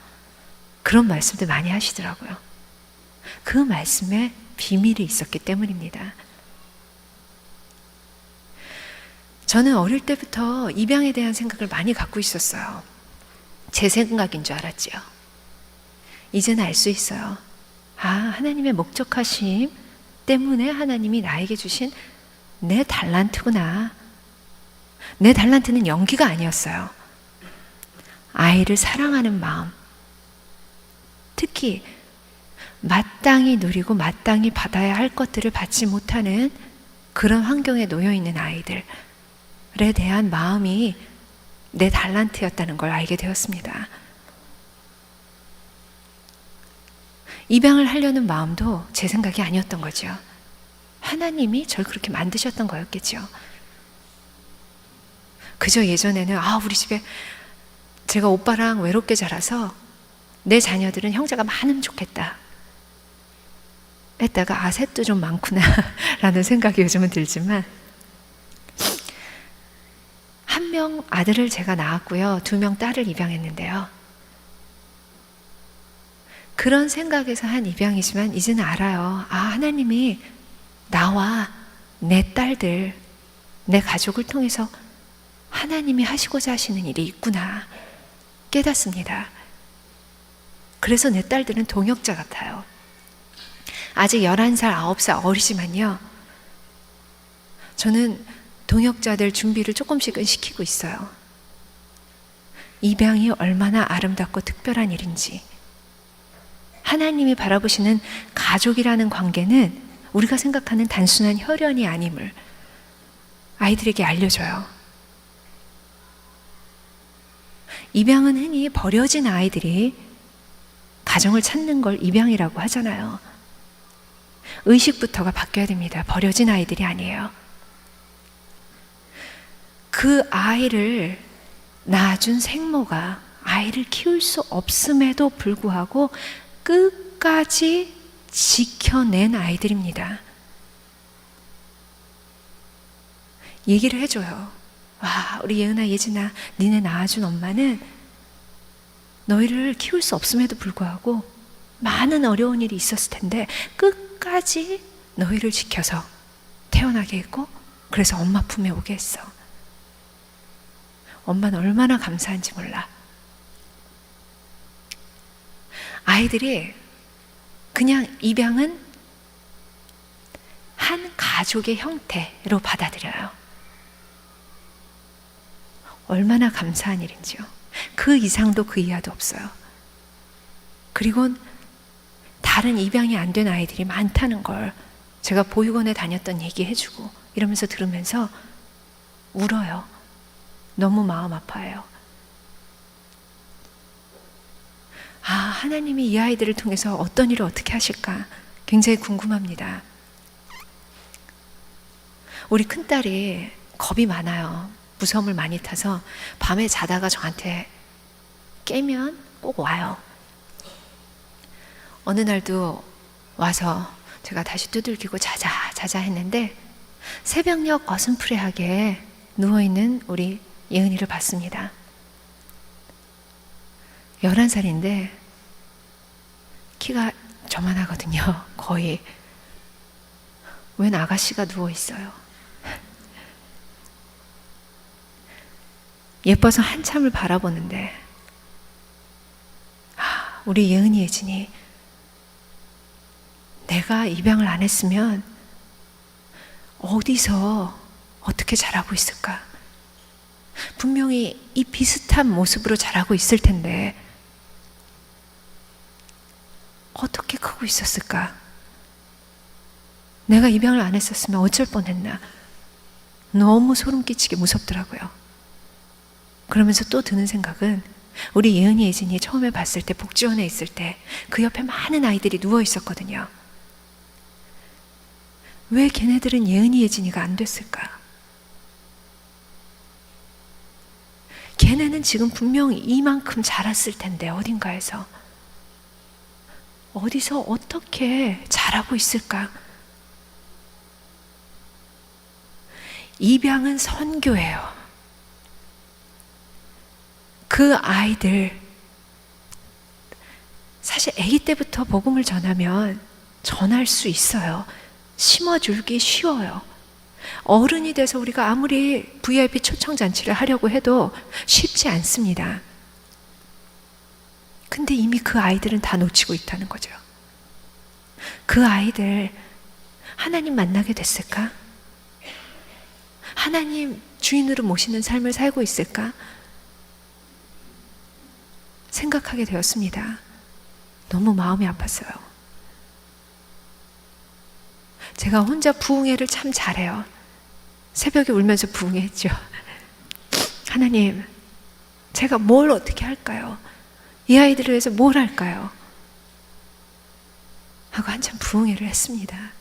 그런 말씀들 많이 하시더라고요. 그 말씀에 비밀이 있었기 때문입니다. 저는 어릴 때부터 입양에 대한 생각을 많이 갖고 있었어요. 제 생각인 줄 알았지요. 이제는 알 수 있어요. 하나님의 목적하심 때문에 하나님이 나에게 주신 내 달란트구나. 내 달란트는 연기가 아니었어요. 아이를 사랑하는 마음, 특히 마땅히 누리고 마땅히 받아야 할 것들을 받지 못하는 그런 환경에 놓여 있는 아이들에 대한 마음이 내 달란트였다는 걸 알게 되었습니다. 입양을 하려는 마음도 제 생각이 아니었던 거죠. 하나님이 저를 그렇게 만드셨던 거였겠죠. 그저 예전에는 우리 집에 제가 오빠랑 외롭게 자라서 내 자녀들은 형제가 많으면 좋겠다 했다가 셋도 좀 많구나 라는 생각이 요즘은 들지만, 한 명 아들을 제가 낳았고요, 2명 딸을 입양했는데요, 그런 생각에서 한 입양이지만 이제는 알아요. 하나님이 나와 내 딸들, 내 가족을 통해서 하나님이 하시고자 하시는 일이 있구나 깨닫습니다. 그래서 내 딸들은 동역자 같아요. 아직 11살, 9살 어리지만요, 저는 동역자들 준비를 조금씩은 시키고 있어요. 입양이 얼마나 아름답고 특별한 일인지, 하나님이 바라보시는 가족이라는 관계는 우리가 생각하는 단순한 혈연이 아님을 아이들에게 알려줘요. 입양은 흔히 버려진 아이들이 가정을 찾는 걸 입양이라고 하잖아요. 의식부터가 바뀌어야 됩니다. 버려진 아이들이 아니에요. 그 아이를 낳아준 생모가 아이를 키울 수 없음에도 불구하고 끝까지 지켜낸 아이들입니다. 얘기를 해줘요. 우리 예은아, 예진아, 니네 낳아준 엄마는 너희를 키울 수 없음에도 불구하고 많은 어려운 일이 있었을 텐데 끝까지 너희를 지켜서 태어나게 했고, 그래서 엄마 품에 오게 했어. 엄마는 얼마나 감사한지 몰라. 아이들이 그냥 입양은 한 가족의 형태로 받아들여요. 얼마나 감사한 일인지요. 그 이상도 그 이하도 없어요. 그리고 다른 입양이 안 된 아이들이 많다는 걸 제가 보육원에 다녔던 얘기 해주고 이러면서 들으면서 울어요. 너무 마음 아파해요. 하나님이 이 아이들을 통해서 어떤 일을 어떻게 하실까 굉장히 궁금합니다. 우리 큰딸이 겁이 많아요. 무서움을 많이 타서 밤에 자다가 저한테 깨면 꼭 와요. 어느 날도 와서 제가 다시 두들기고 자자 했는데 새벽녘 어슴푸레하게 누워있는 우리 예은이를 봤습니다. 11살인데 키가 저만하거든요. 거의. 웬 아가씨가 누워있어요. 예뻐서 한참을 바라보는데 우리 예은이, 예진이 내가 입양을 안 했으면 어디서 어떻게 자라고 있을까? 분명히 이 비슷한 모습으로 자라고 있을 텐데 어떻게 크고 있었을까? 내가 입양을 안 했었으면 어쩔 뻔했나? 너무 소름 끼치게 무섭더라고요. 그러면서 또 드는 생각은 우리 예은이, 예진이 처음에 봤을 때 복지원에 있을 때 그 옆에 많은 아이들이 누워 있었거든요. 왜 걔네들은 예은이, 예진이가 안 됐을까? 걔네는 지금 분명히 이만큼 자랐을 텐데 어딘가에서 어디서 어떻게 자라고 있을까? 입양은 선교예요. 그 아이들 사실 아기 때부터 복음을 전하면 전할 수 있어요. 심어줄기 쉬워요. 어른이 돼서 우리가 아무리 VIP 초청잔치를 하려고 해도 쉽지 않습니다. 근데 이미 그 아이들은 다 놓치고 있다는 거죠. 그 아이들 하나님 만나게 됐을까? 하나님 주인으로 모시는 삶을 살고 있을까? 생각하게 되었습니다. 너무 마음이 아팠어요. 제가 혼자 부흥회를 참 잘해요. 새벽에 울면서 부흥회했죠. 하나님, 제가 뭘 어떻게 할까요? 이 아이들을 위해서 뭘 할까요? 하고 한참 부흥회를 했습니다.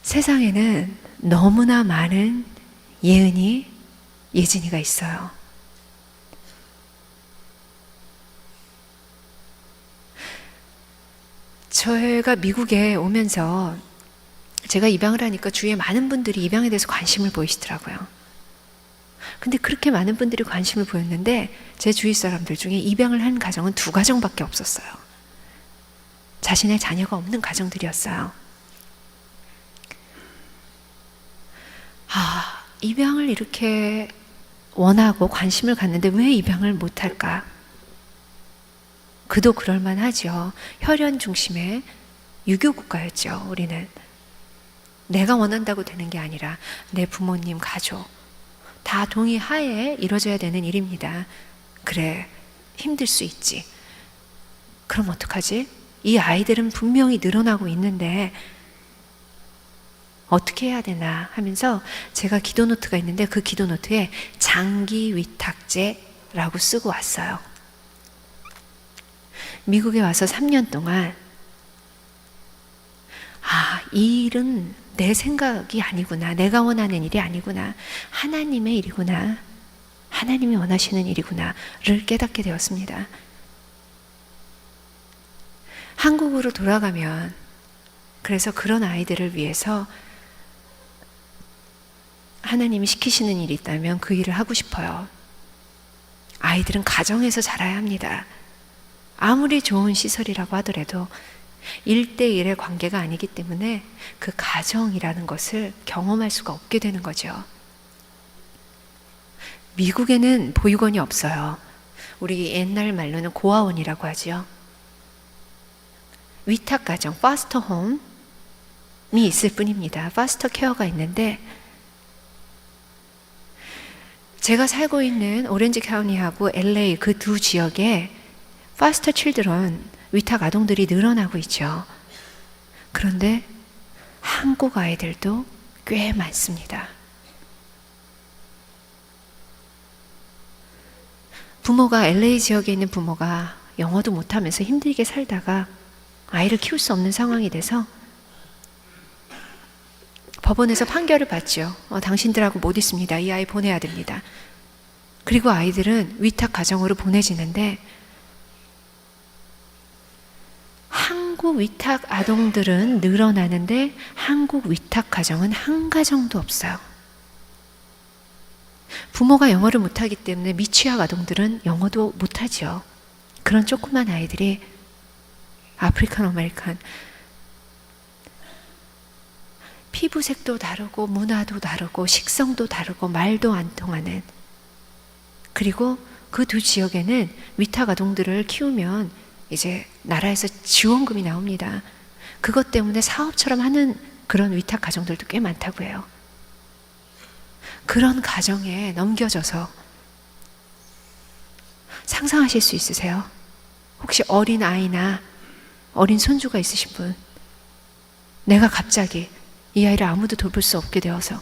세상에는 너무나 많은 예은이, 예진이가 있어요. 저희가 미국에 오면서 제가 입양을 하니까 주위에 많은 분들이 입양에 대해서 관심을 보이시더라고요. 근데 그렇게 많은 분들이 관심을 보였는데 제 주위 사람들 중에 입양을 한 가정은 2가정밖에 없었어요. 자신의 자녀가 없는 가정들이었어요. 입양을 이렇게 원하고 관심을 갖는데 왜 입양을 못할까? 그도 그럴만하죠. 혈연 중심의 유교 국가였죠. 우리는 내가 원한다고 되는 게 아니라 내 부모님, 가족 다 동의하에 이루어져야 되는 일입니다. 그래, 힘들 수 있지. 그럼 어떡하지? 이 아이들은 분명히 늘어나고 있는데 어떻게 해야 되나 하면서 제가 기도 노트가 있는데 그 기도 노트에 장기 위탁제라고 쓰고 왔어요. 미국에 와서 3년 동안 이 일은 내 생각이 아니구나. 내가 원하는 일이 아니구나. 하나님의 일이구나. 하나님이 원하시는 일이구나를 깨닫게 되었습니다. 한국으로 돌아가면 그래서 그런 아이들을 위해서 하나님이 시키시는 일이 있다면 그 일을 하고 싶어요. 아이들은 가정에서 자라야 합니다. 아무리 좋은 시설이라고 하더라도 1대1의 관계가 아니기 때문에 그 가정이라는 것을 경험할 수가 없게 되는 거죠. 미국에는 보육원이 없어요. 우리 옛날 말로는 고아원이라고 하죠. 위탁가정, 파스터 홈이 있을 뿐입니다. 파스터 케어가 있는데 제가 살고 있는 오렌지 카운티하고 LA 그 2 지역에 파스터 칠드런, 위탁 아동들이 늘어나고 있죠. 그런데 한국 아이들도 꽤 많습니다. 부모가 LA 지역에 있는 부모가 영어도 못하면서 힘들게 살다가 아이를 키울 수 없는 상황이 돼서 법원에서 판결을 받죠. 당신들하고 못 있습니다. 이 아이 보내야 됩니다. 그리고 아이들은 위탁 가정으로 보내지는데 한국 위탁 아동들은 늘어나는데 한국 위탁 가정은 한 가정도 없어요. 부모가 영어를 못하기 때문에 미취학 아동들은 영어도 못하죠. 그런 조그만 아이들이 아프리칸 아메리칸 피부색도 다르고 문화도 다르고 식성도 다르고 말도 안 통하는, 그리고 그 2 지역에는 위탁 아동들을 키우면 이제 나라에서 지원금이 나옵니다. 그것 때문에 사업처럼 하는 그런 위탁 가정들도 꽤 많다고 해요. 그런 가정에 넘겨져서 상상하실 수 있으세요? 혹시 어린 아이나 어린 손주가 있으신 분, 내가 갑자기 이 아이를 아무도 돌볼 수 없게 되어서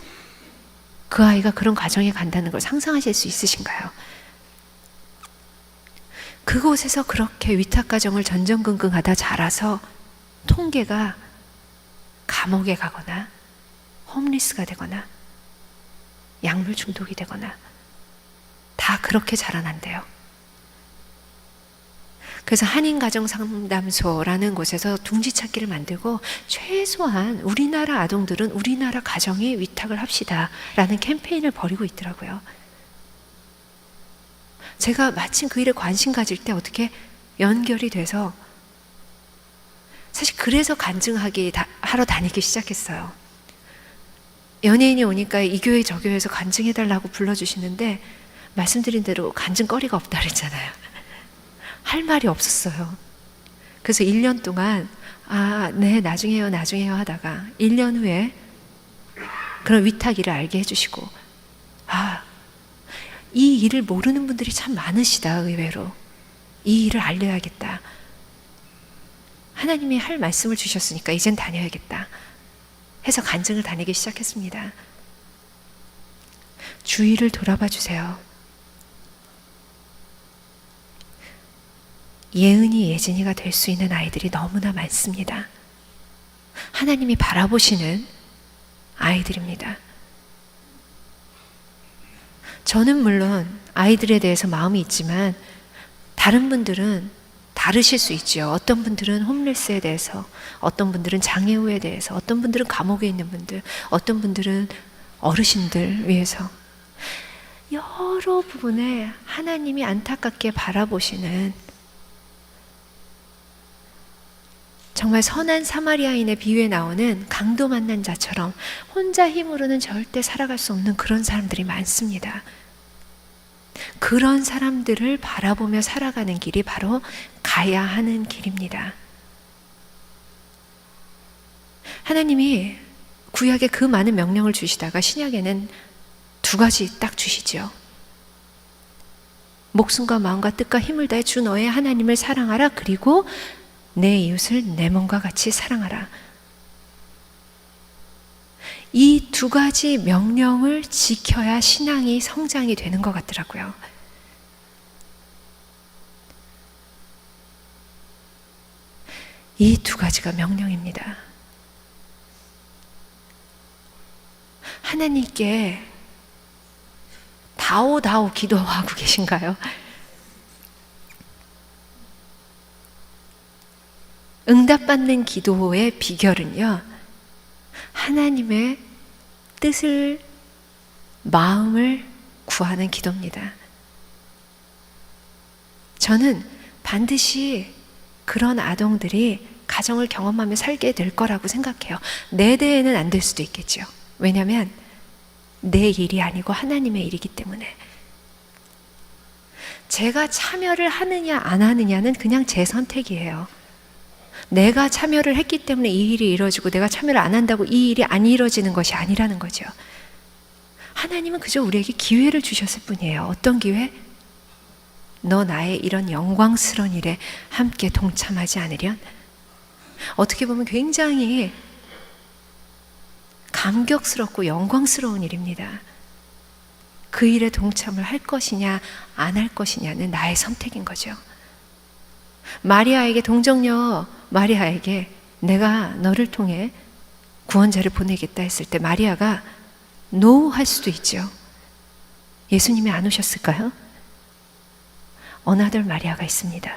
그 아이가 그런 가정에 간다는 걸 상상하실 수 있으신가요? 그곳에서 그렇게 위탁가정을 전전긍긍하다 자라서 통계가 감옥에 가거나 홈리스가 되거나 약물 중독이 되거나 다 그렇게 자라난대요. 그래서 한인가정상담소라는 곳에서 둥지찾기를 만들고 최소한 우리나라 아동들은 우리나라 가정에 위탁을 합시다 라는 캠페인을 벌이고 있더라고요. 제가 마침 그 일에 관심 가질 때 어떻게 연결이 돼서 사실 그래서 간증하기 하러 다니기 시작했어요. 연예인이 오니까 이 교회 저 교회에서 간증해달라고 불러주시는데 말씀드린 대로 간증거리가 없다 그랬잖아요. 할 말이 없었어요. 그래서 1년 동안 네 나중에요 하다가 1년 후에 그런 위탁 일을 알게 해주시고 이 일을 모르는 분들이 참 많으시다. 의외로 이 일을 알려야겠다. 하나님이 할 말씀을 주셨으니까 이젠 다녀야겠다 해서 간증을 다니기 시작했습니다. 주위를 돌아봐 주세요. 예은이, 예진이가 될 수 있는 아이들이 너무나 많습니다. 하나님이 바라보시는 아이들입니다. 저는 물론 아이들에 대해서 마음이 있지만 다른 분들은 다르실 수 있죠. 어떤 분들은 홈리스에 대해서, 어떤 분들은 장애우에 대해서, 어떤 분들은 감옥에 있는 분들, 어떤 분들은 어르신들 위해서 여러 부분에 하나님이 안타깝게 바라보시는 정말 선한 사마리아인의 비유에 나오는 강도 만난 자처럼 혼자 힘으로는 절대 살아갈 수 없는 그런 사람들이 많습니다. 그런 사람들을 바라보며 살아가는 길이 바로 가야 하는 길입니다. 하나님이 구약에 그 많은 명령을 주시다가 신약에는 2가지 딱 주시죠. 목숨과 마음과 뜻과 힘을 다해 주 너의 하나님을 사랑하라. 그리고 내 이웃을 내 몸과 같이 사랑하라. 이 2가지 명령을 지켜야 신앙이 성장이 되는 것 같더라고요. 이 2가지가 명령입니다. 하나님께 다오 기도하고 계신가요? 응답받는 기도의 비결은요, 하나님의 뜻을, 마음을 구하는 기도입니다. 저는 반드시 그런 아동들이 가정을 경험하며 살게 될 거라고 생각해요. 내 대에는 안 될 수도 있겠죠. 왜냐하면 내 일이 아니고 하나님의 일이기 때문에. 제가 참여를 하느냐 안 하느냐는 그냥 제 선택이에요. 내가 참여를 했기 때문에 이 일이 이루어지고 내가 참여를 안 한다고 이 일이 안 이루어지는 것이 아니라는 거죠. 하나님은 그저 우리에게 기회를 주셨을 뿐이에요. 어떤 기회? 너 나의 이런 영광스러운 일에 함께 동참하지 않으련? 어떻게 보면 굉장히 감격스럽고 영광스러운 일입니다. 그 일에 동참을 할 것이냐 안 할 것이냐는 나의 선택인 거죠. 마리아에게, 동정녀 마리아에게 내가 너를 통해 구원자를 보내겠다 했을 때 마리아가 노 할 수도 있죠. 예수님이 안 오셨을까요? 어느 아들 마리아가 있습니다.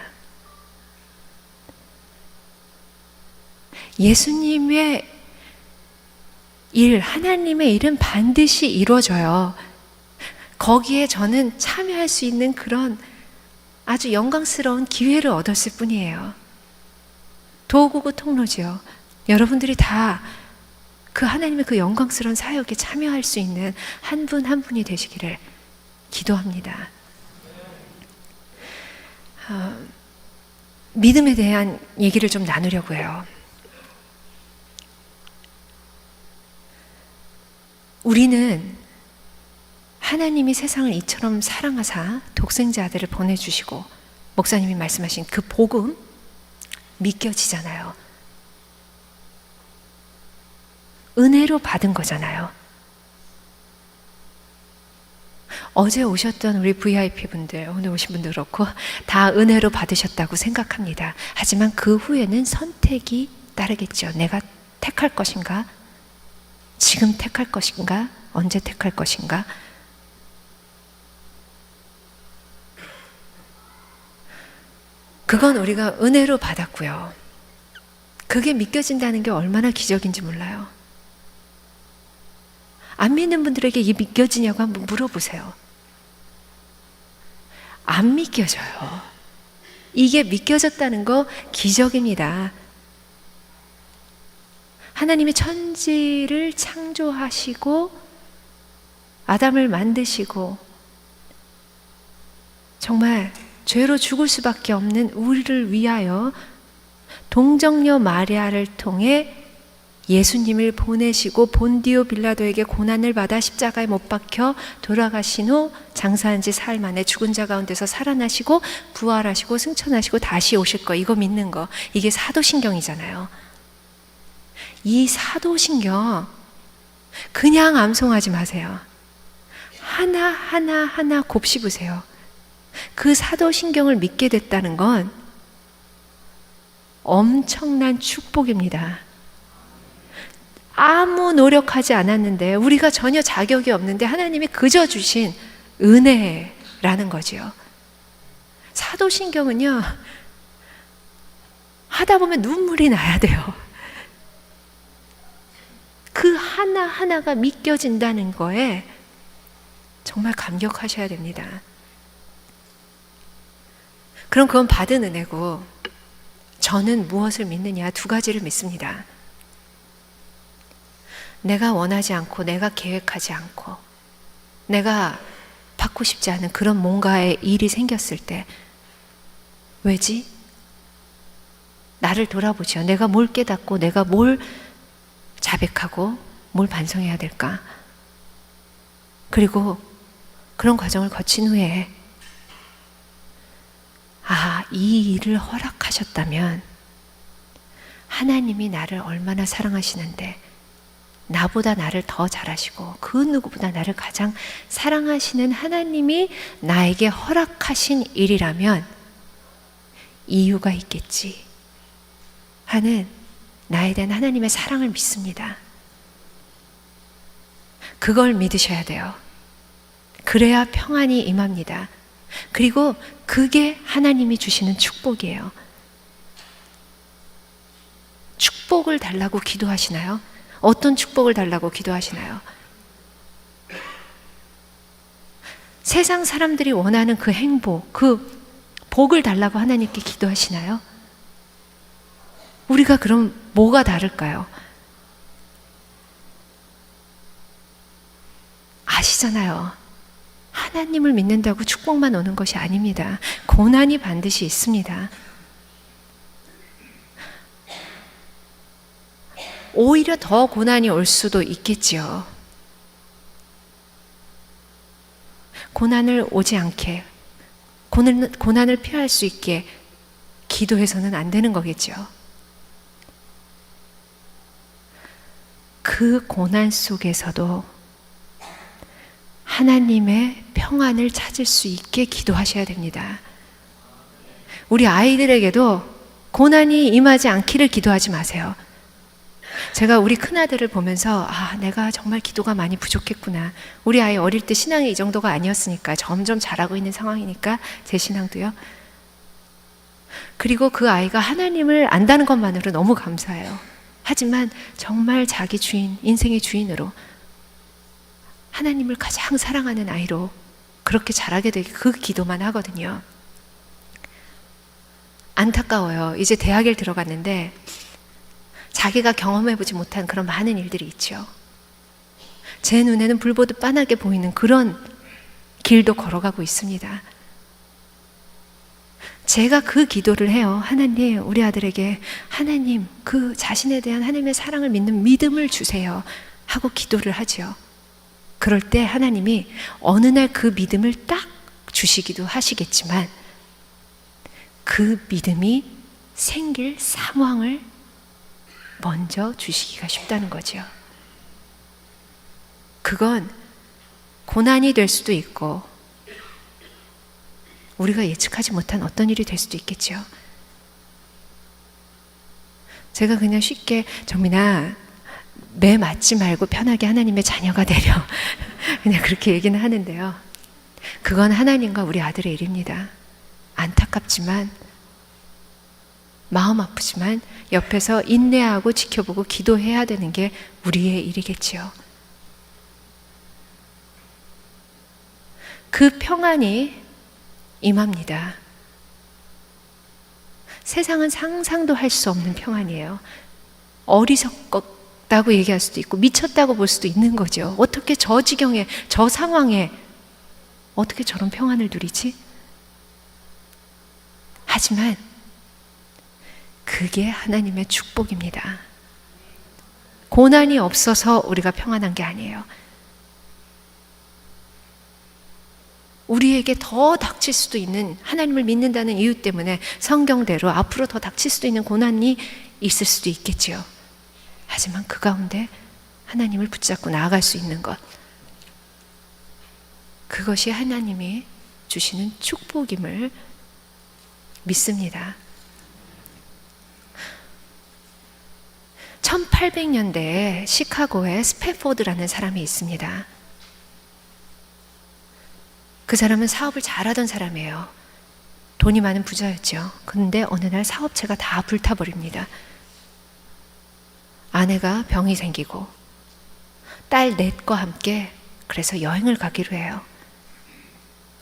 예수님의 일, 하나님의 일은 반드시 이루어져요. 거기에 저는 참여할 수 있는 그런 아주 영광스러운 기회를 얻었을 뿐이에요. 도구구 통로지요. 여러분들이 다 그 하나님의 그 영광스러운 사역에 참여할 수 있는 한 분 한 분이 되시기를 기도합니다. 믿음에 대한 얘기를 좀 나누려고 해요. 우리는 하나님이 세상을 이처럼 사랑하사 독생자 아들을 보내주시고 목사님이 말씀하신 그 복음 믿겨지잖아요. 은혜로 받은 거잖아요. 어제 오셨던 우리 VIP 분들, 오늘 오신 분들 그렇고 다 은혜로 받으셨다고 생각합니다. 하지만 그 후에는 선택이 따르겠죠. 내가 택할 것인가? 지금 택할 것인가? 언제 택할 것인가? 그건 우리가 은혜로 받았고요. 그게 믿겨진다는 게 얼마나 기적인지 몰라요. 안 믿는 분들에게 이게 믿겨지냐고 한번 물어보세요. 안 믿겨져요. 이게 믿겨졌다는 거 기적입니다. 하나님이 천지를 창조하시고 아담을 만드시고 정말 죄로 죽을 수밖에 없는 우리를 위하여 동정녀 마리아를 통해 예수님을 보내시고 본디오 빌라도에게 고난을 받아 십자가에 못 박혀 돌아가신 후 장사한 지 사흘 만에 죽은 자 가운데서 살아나시고 부활하시고 승천하시고 다시 오실 거, 이거 믿는 거, 이게 사도신경이잖아요. 이 사도신경 그냥 암송하지 마세요. 하나 곱씹으세요. 그 사도신경을 믿게 됐다는 건 엄청난 축복입니다. 아무 노력하지 않았는데, 우리가 전혀 자격이 없는데 하나님이 그저 주신 은혜라는 거지요. 사도신경은요, 하다 보면 눈물이 나야 돼요. 그 하나하나가 믿겨진다는 거에 정말 감격하셔야 됩니다. 그럼 그건 받은 은혜고, 저는 무엇을 믿느냐? 두 가지를 믿습니다. 내가 원하지 않고 내가 계획하지 않고 내가 받고 싶지 않은 그런 뭔가의 일이 생겼을 때, 왜지? 나를 돌아보죠. 내가 뭘 깨닫고 내가 뭘 자백하고 뭘 반성해야 될까? 그리고 그런 과정을 거친 후에 이 일을 허락하셨다면 하나님이 나를 얼마나 사랑하시는데, 나보다 나를 더 잘하시고 그 누구보다 나를 가장 사랑하시는 하나님이 나에게 허락하신 일이라면 이유가 있겠지 하는 나에 대한 하나님의 사랑을 믿습니다. 그걸 믿으셔야 돼요. 그래야 평안이 임합니다. 그리고 그게 하나님이 주시는 축복이에요. 축복을 달라고 기도하시나요? 어떤 축복을 달라고 기도하시나요? 세상 사람들이 원하는 그 행복, 그 복을 달라고 하나님께 기도하시나요? 우리가 그럼 뭐가 다를까요? 아시잖아요. 하나님을 믿는다고 축복만 오는 것이 아닙니다. 고난이 반드시 있습니다. 오히려 더 고난이 올 수도 있겠지요. 고난을 오지 않게, 고난을 피할 수 있게 기도해서는 안 되는 거겠죠. 그 고난 속에서도 하나님의 평안을 찾을 수 있게 기도하셔야 됩니다. 우리 아이들에게도 고난이 임하지 않기를 기도하지 마세요. 제가 우리 큰아들을 보면서 내가 정말 기도가 많이 부족했구나. 우리 아이 어릴 때 신앙이 이 정도가 아니었으니까 점점 자라고 있는 상황이니까 제 신앙도요. 그리고 그 아이가 하나님을 안다는 것만으로 너무 감사해요. 하지만 정말 자기 주인, 인생의 주인으로 하나님을 가장 사랑하는 아이로 그렇게 자라게 되기, 그 기도만 하거든요. 안타까워요. 이제 대학에 들어갔는데 자기가 경험해보지 못한 그런 많은 일들이 있죠. 제 눈에는 불보듯 빤하게 보이는 그런 길도 걸어가고 있습니다. 제가 그 기도를 해요. 하나님, 우리 아들에게 하나님, 그 자신에 대한 하나님의 사랑을 믿는 믿음을 주세요 하고 기도를 하죠. 그럴 때 하나님이 어느 날 그 믿음을 딱 주시기도 하시겠지만 그 믿음이 생길 상황을 먼저 주시기가 쉽다는 거죠. 그건 고난이 될 수도 있고 우리가 예측하지 못한 어떤 일이 될 수도 있겠죠. 제가 그냥 쉽게 정민아 매 맞지 말고 편하게 하나님의 자녀가 되려 그냥 그렇게 얘기는 하는데요. 그건 하나님과 우리 아들의 일입니다. 안타깝지만 마음 아프지만 옆에서 인내하고 지켜보고 기도해야 되는 게 우리의 일이겠지요. 그 평안이 임합니다. 세상은 상상도 할 수 없는 평안이에요. 어리석다고 얘기할 수도 있고 미쳤다고 볼 수도 있는 거죠. 어떻게 저 지경에, 저 상황에 어떻게 저런 평안을 누리지? 하지만 그게 하나님의 축복입니다. 고난이 없어서 우리가 평안한 게 아니에요. 우리에게 더 닥칠 수도 있는, 하나님을 믿는다는 이유 때문에 성경대로 앞으로 더 닥칠 수도 있는 고난이 있을 수도 있겠지요. 하지만 그 가운데 하나님을 붙잡고 나아갈 수 있는 것, 그것이 하나님이 주시는 축복임을 믿습니다. 1800년대에 시카고에 스패포드라는 사람이 있습니다. 그 사람은 사업을 잘하던 사람이에요. 돈이 많은 부자였죠. 그런데 어느 날 사업체가 다 불타버립니다. 아내가 병이 생기고 딸 넷과 함께 그래서 여행을 가기로 해요.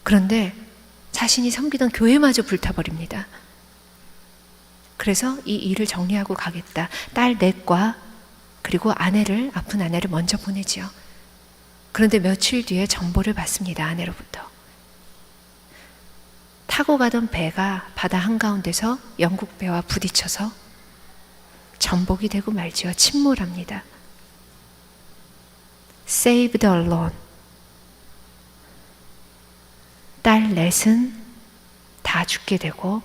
그런데 자신이 섬기던 교회마저 불타버립니다. 그래서 이 일을 정리하고 가겠다. 딸 넷과 그리고 아픈 아내를 먼저 보내지요. 그런데 며칠 뒤에 전보를 받습니다. 아내로부터. 타고 가던 배가 바다 한가운데서 영국 배와 부딪혀서 전복이 되고 말지어 침몰합니다. Saved alone. 딸 넷은 다 죽게 되고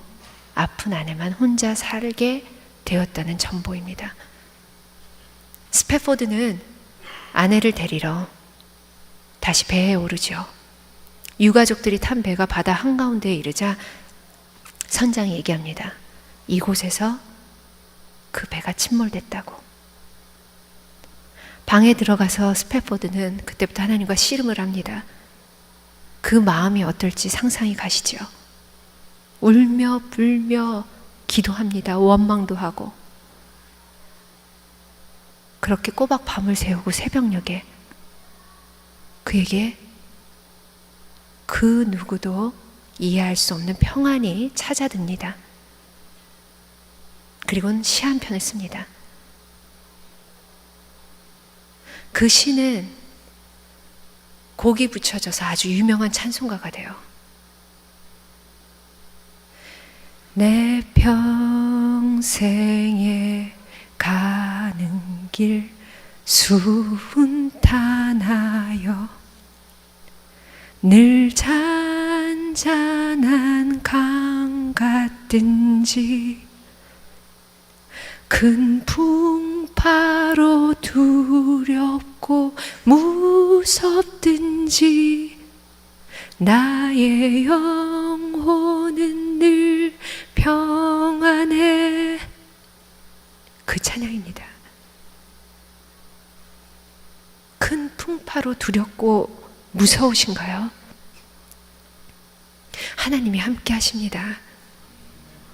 아픈 아내만 혼자 살게 되었다는 전보입니다. 스패포드는 아내를 데리러 다시 배에 오르죠. 유가족들이 탄 배가 바다 한가운데에 이르자 선장이 얘기합니다. 이곳에서 그 배가 침몰됐다고. 방에 들어가서 스패포드는 그때부터 하나님과 씨름을 합니다. 그 마음이 어떨지 상상이 가시죠. 울며 불며 기도합니다. 원망도 하고. 그렇게 꼬박 밤을 새우고 새벽녘에 그에게 그 누구도 이해할 수 없는 평안이 찾아듭니다. 그리고는 시 한 편을 씁니다. 그 시는 곡이 붙여져서 아주 유명한 찬송가가 돼요. 내 평생에 가는 길 순탄하여 늘 잔잔한 강 같든지 큰 풍파로 두렵고 무섭든지 나의 영혼은 늘 평안해. 그 찬양입니다. 큰 풍파로 두렵고 무서우신가요? 하나님이 함께 하십니다.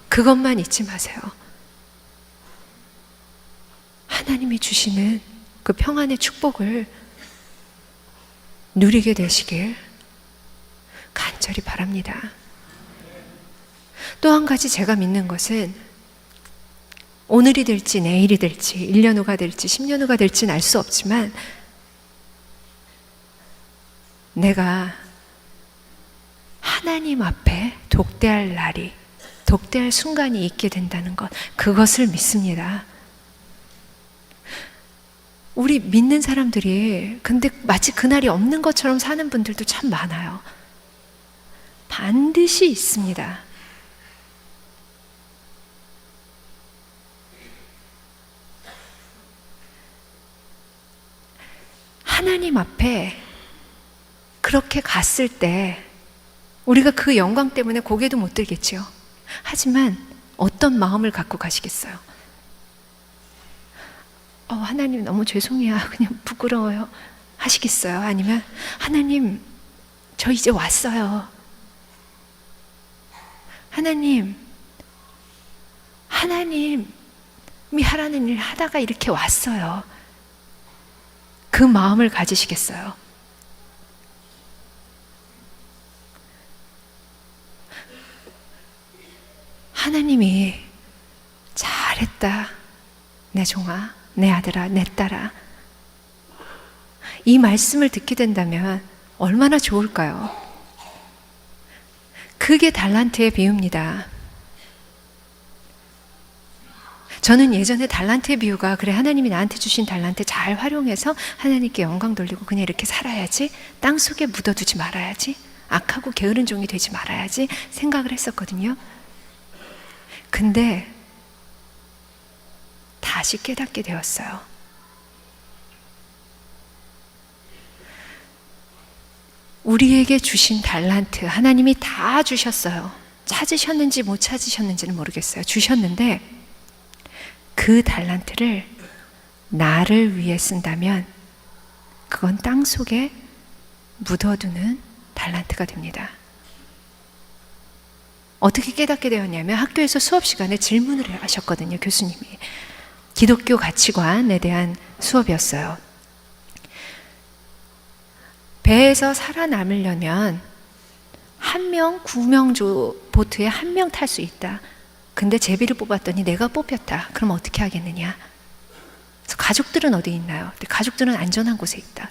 그것만 잊지 마세요. 하나님이 주시는 그 평안의 축복을 누리게 되시길 간절히 바랍니다. 또 한 가지 제가 믿는 것은 오늘이 될지 내일이 될지 1년 후가 될지 10년 후가 될지는 알 수 없지만 내가 하나님 앞에 독대할 날이, 독대할 순간이 있게 된다는 것, 그것을 믿습니다. 우리 믿는 사람들이 근데 마치 그날이 없는 것처럼 사는 분들도 참 많아요. 반드시 있습니다. 하나님 앞에 그렇게 갔을 때 우리가 그 영광 때문에 고개도 못 들겠지요. 하지만 어떤 마음을 갖고 가시겠어요? 하나님 너무 죄송해요. 그냥 부끄러워요. 하시겠어요? 아니면 하나님 저 이제 왔어요. 하나님이 하라는 일 하다가 이렇게 왔어요. 그 마음을 가지시겠어요? 하나님이 잘했다. 내 종아, 내 아들아, 내 딸아. 이 말씀을 듣게 된다면 얼마나 좋을까요? 그게 달란트의 비유입니다. 저는 예전에 달란트의 비유가 그래 하나님이 나한테 주신 달란트 잘 활용해서 하나님께 영광 돌리고 그냥 이렇게 살아야지, 땅속에 묻어두지 말아야지, 악하고 게으른 종이 되지 말아야지 생각을 했었거든요. 근데 다시 깨닫게 되었어요. 우리에게 주신 달란트 하나님이 다 주셨어요. 찾으셨는지 못 찾으셨는지는 모르겠어요. 주셨는데 그 달란트를 나를 위해 쓴다면 그건 땅속에 묻어두는 달란트가 됩니다. 어떻게 깨닫게 되었냐면 학교에서 수업 시간에 질문을 하셨거든요. 교수님이. 기독교 가치관에 대한 수업이었어요. 배에서 살아남으려면 1명, 9명 보트에 1명 탈 수 있다. 근데 제비를 뽑았더니 내가 뽑혔다. 그럼 어떻게 하겠느냐? 그래서 가족들은 어디 있나요? 가족들은 안전한 곳에 있다.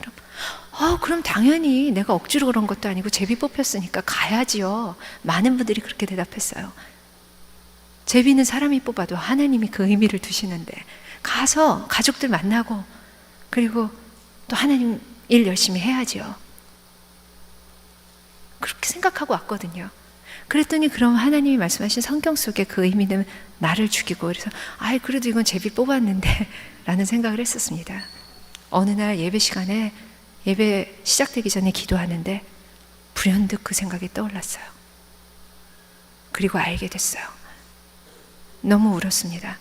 그럼 당연히 내가 억지로 그런 것도 아니고 제비 뽑혔으니까 가야지요. 많은 분들이 그렇게 대답했어요. 제비는 사람이 뽑아도 하나님이 그 의미를 두시는데 가서 가족들 만나고 그리고 또 하나님 일 열심히 해야지요. 그렇게 생각하고 왔거든요. 그랬더니 그럼 하나님이 말씀하신 성경 속에 그 의미는 나를 죽이고 그래서 그래도 이건 제비 뽑았는데 라는 생각을 했었습니다. 어느 날 예배 시간에 예배 시작되기 전에 기도하는데 불현듯 그 생각이 떠올랐어요. 그리고 알게 됐어요. 너무 울었습니다.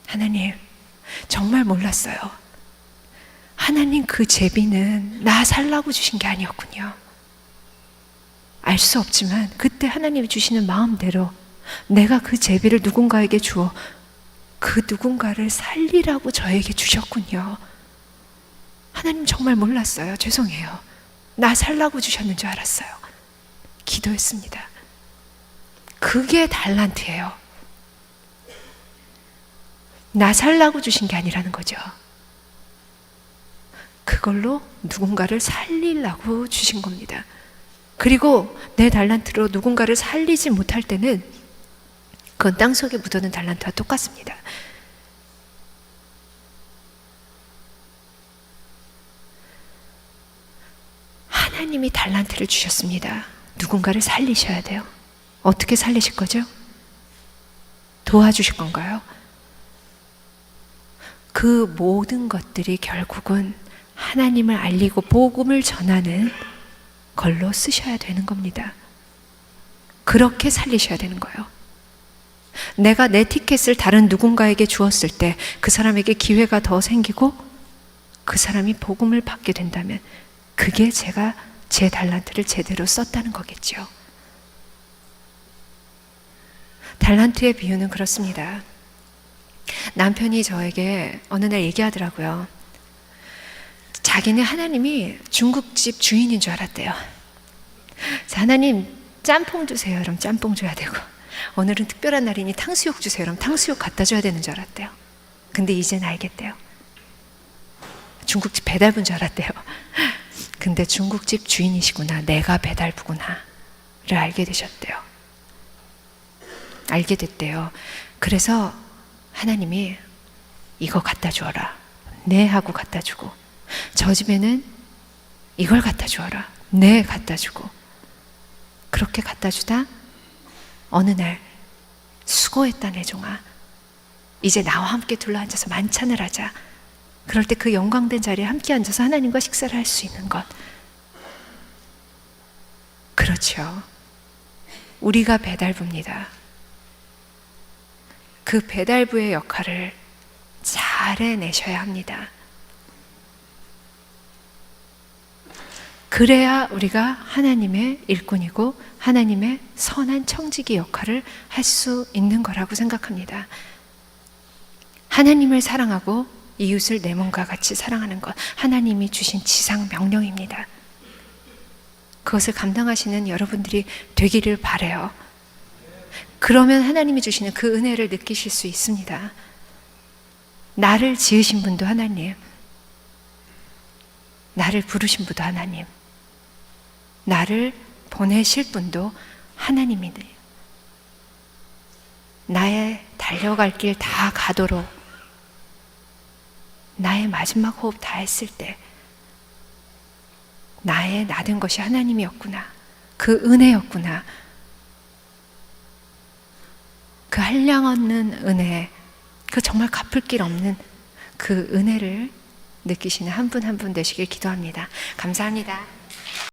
하나님, 정말 몰랐어요. 하나님 그 제비는 나 살라고 주신 게 아니었군요. 알 수 없지만 그때 하나님이 주시는 마음대로 내가 그 제비를 누군가에게 주어 그 누군가를 살리라고 저에게 주셨군요. 하나님 정말 몰랐어요. 죄송해요. 나 살라고 주셨는 줄 알았어요. 기도했습니다. 그게 달란트예요. 나 살라고 주신 게 아니라는 거죠. 그걸로 누군가를 살리려고 주신 겁니다. 그리고 내 달란트로 누군가를 살리지 못할 때는 그건 땅속에 묻어둔 달란트와 똑같습니다. 하나님이 달란트를 주셨습니다. 누군가를 살리셔야 돼요. 어떻게 살리실 거죠? 도와주실 건가요? 그 모든 것들이 결국은 하나님을 알리고 복음을 전하는 걸로 쓰셔야 되는 겁니다. 그렇게 살리셔야 되는 거예요. 내가 내 티켓을 다른 누군가에게 주었을 때 그 사람에게 기회가 더 생기고 그 사람이 복음을 받게 된다면 그게 제가 제 달란트를 제대로 썼다는 거겠죠. 달란트의 비유는 그렇습니다. 남편이 저에게 어느 날 얘기하더라고요. 자기는 하나님이 중국집 주인인 줄 알았대요. 하나님 짬뽕 주세요. 그럼 짬뽕 줘야 되고 오늘은 특별한 날이니 탕수육 주세요. 그럼 탕수육 갖다 줘야 되는 줄 알았대요. 근데 이제는 알겠대요. 중국집 배달부인 줄 알았대요. 근데 중국집 주인이시구나. 내가 배달부구나. 를 알게 되셨대요. 알게 됐대요. 그래서 하나님이 이거 갖다 주어라. 네 하고 갖다 주고 저 집에는 이걸 갖다 주어라. 네 갖다 주고 그렇게 갖다 주다 어느 날 수고했다 내 종아. 이제 나와 함께 둘러앉아서 만찬을 하자. 그럴 때 그 영광된 자리에 함께 앉아서 하나님과 식사를 할 수 있는 것. 그렇죠. 우리가 배달부입니다. 그 배달부의 역할을 잘 해내셔야 합니다. 그래야 우리가 하나님의 일꾼이고 하나님의 선한 청지기 역할을 할 수 있는 거라고 생각합니다. 하나님을 사랑하고 이웃을 내 몸과 같이 사랑하는 것, 하나님이 주신 지상 명령입니다. 그것을 감당하시는 여러분들이 되기를 바라요. 그러면 하나님이 주시는 그 은혜를 느끼실 수 있습니다. 나를 지으신 분도 하나님, 나를 부르신 분도 하나님, 나를 보내실 분도 하나님이네. 나의 달려갈 길 다 가도록 나의 마지막 호흡 다 했을 때 나의 나된 것이 하나님이었구나. 그 은혜였구나. 그 한량없는 은혜, 그 정말 갚을 길 없는 그 은혜를 느끼시는 한 분 한 분 되시길 기도합니다. 감사합니다.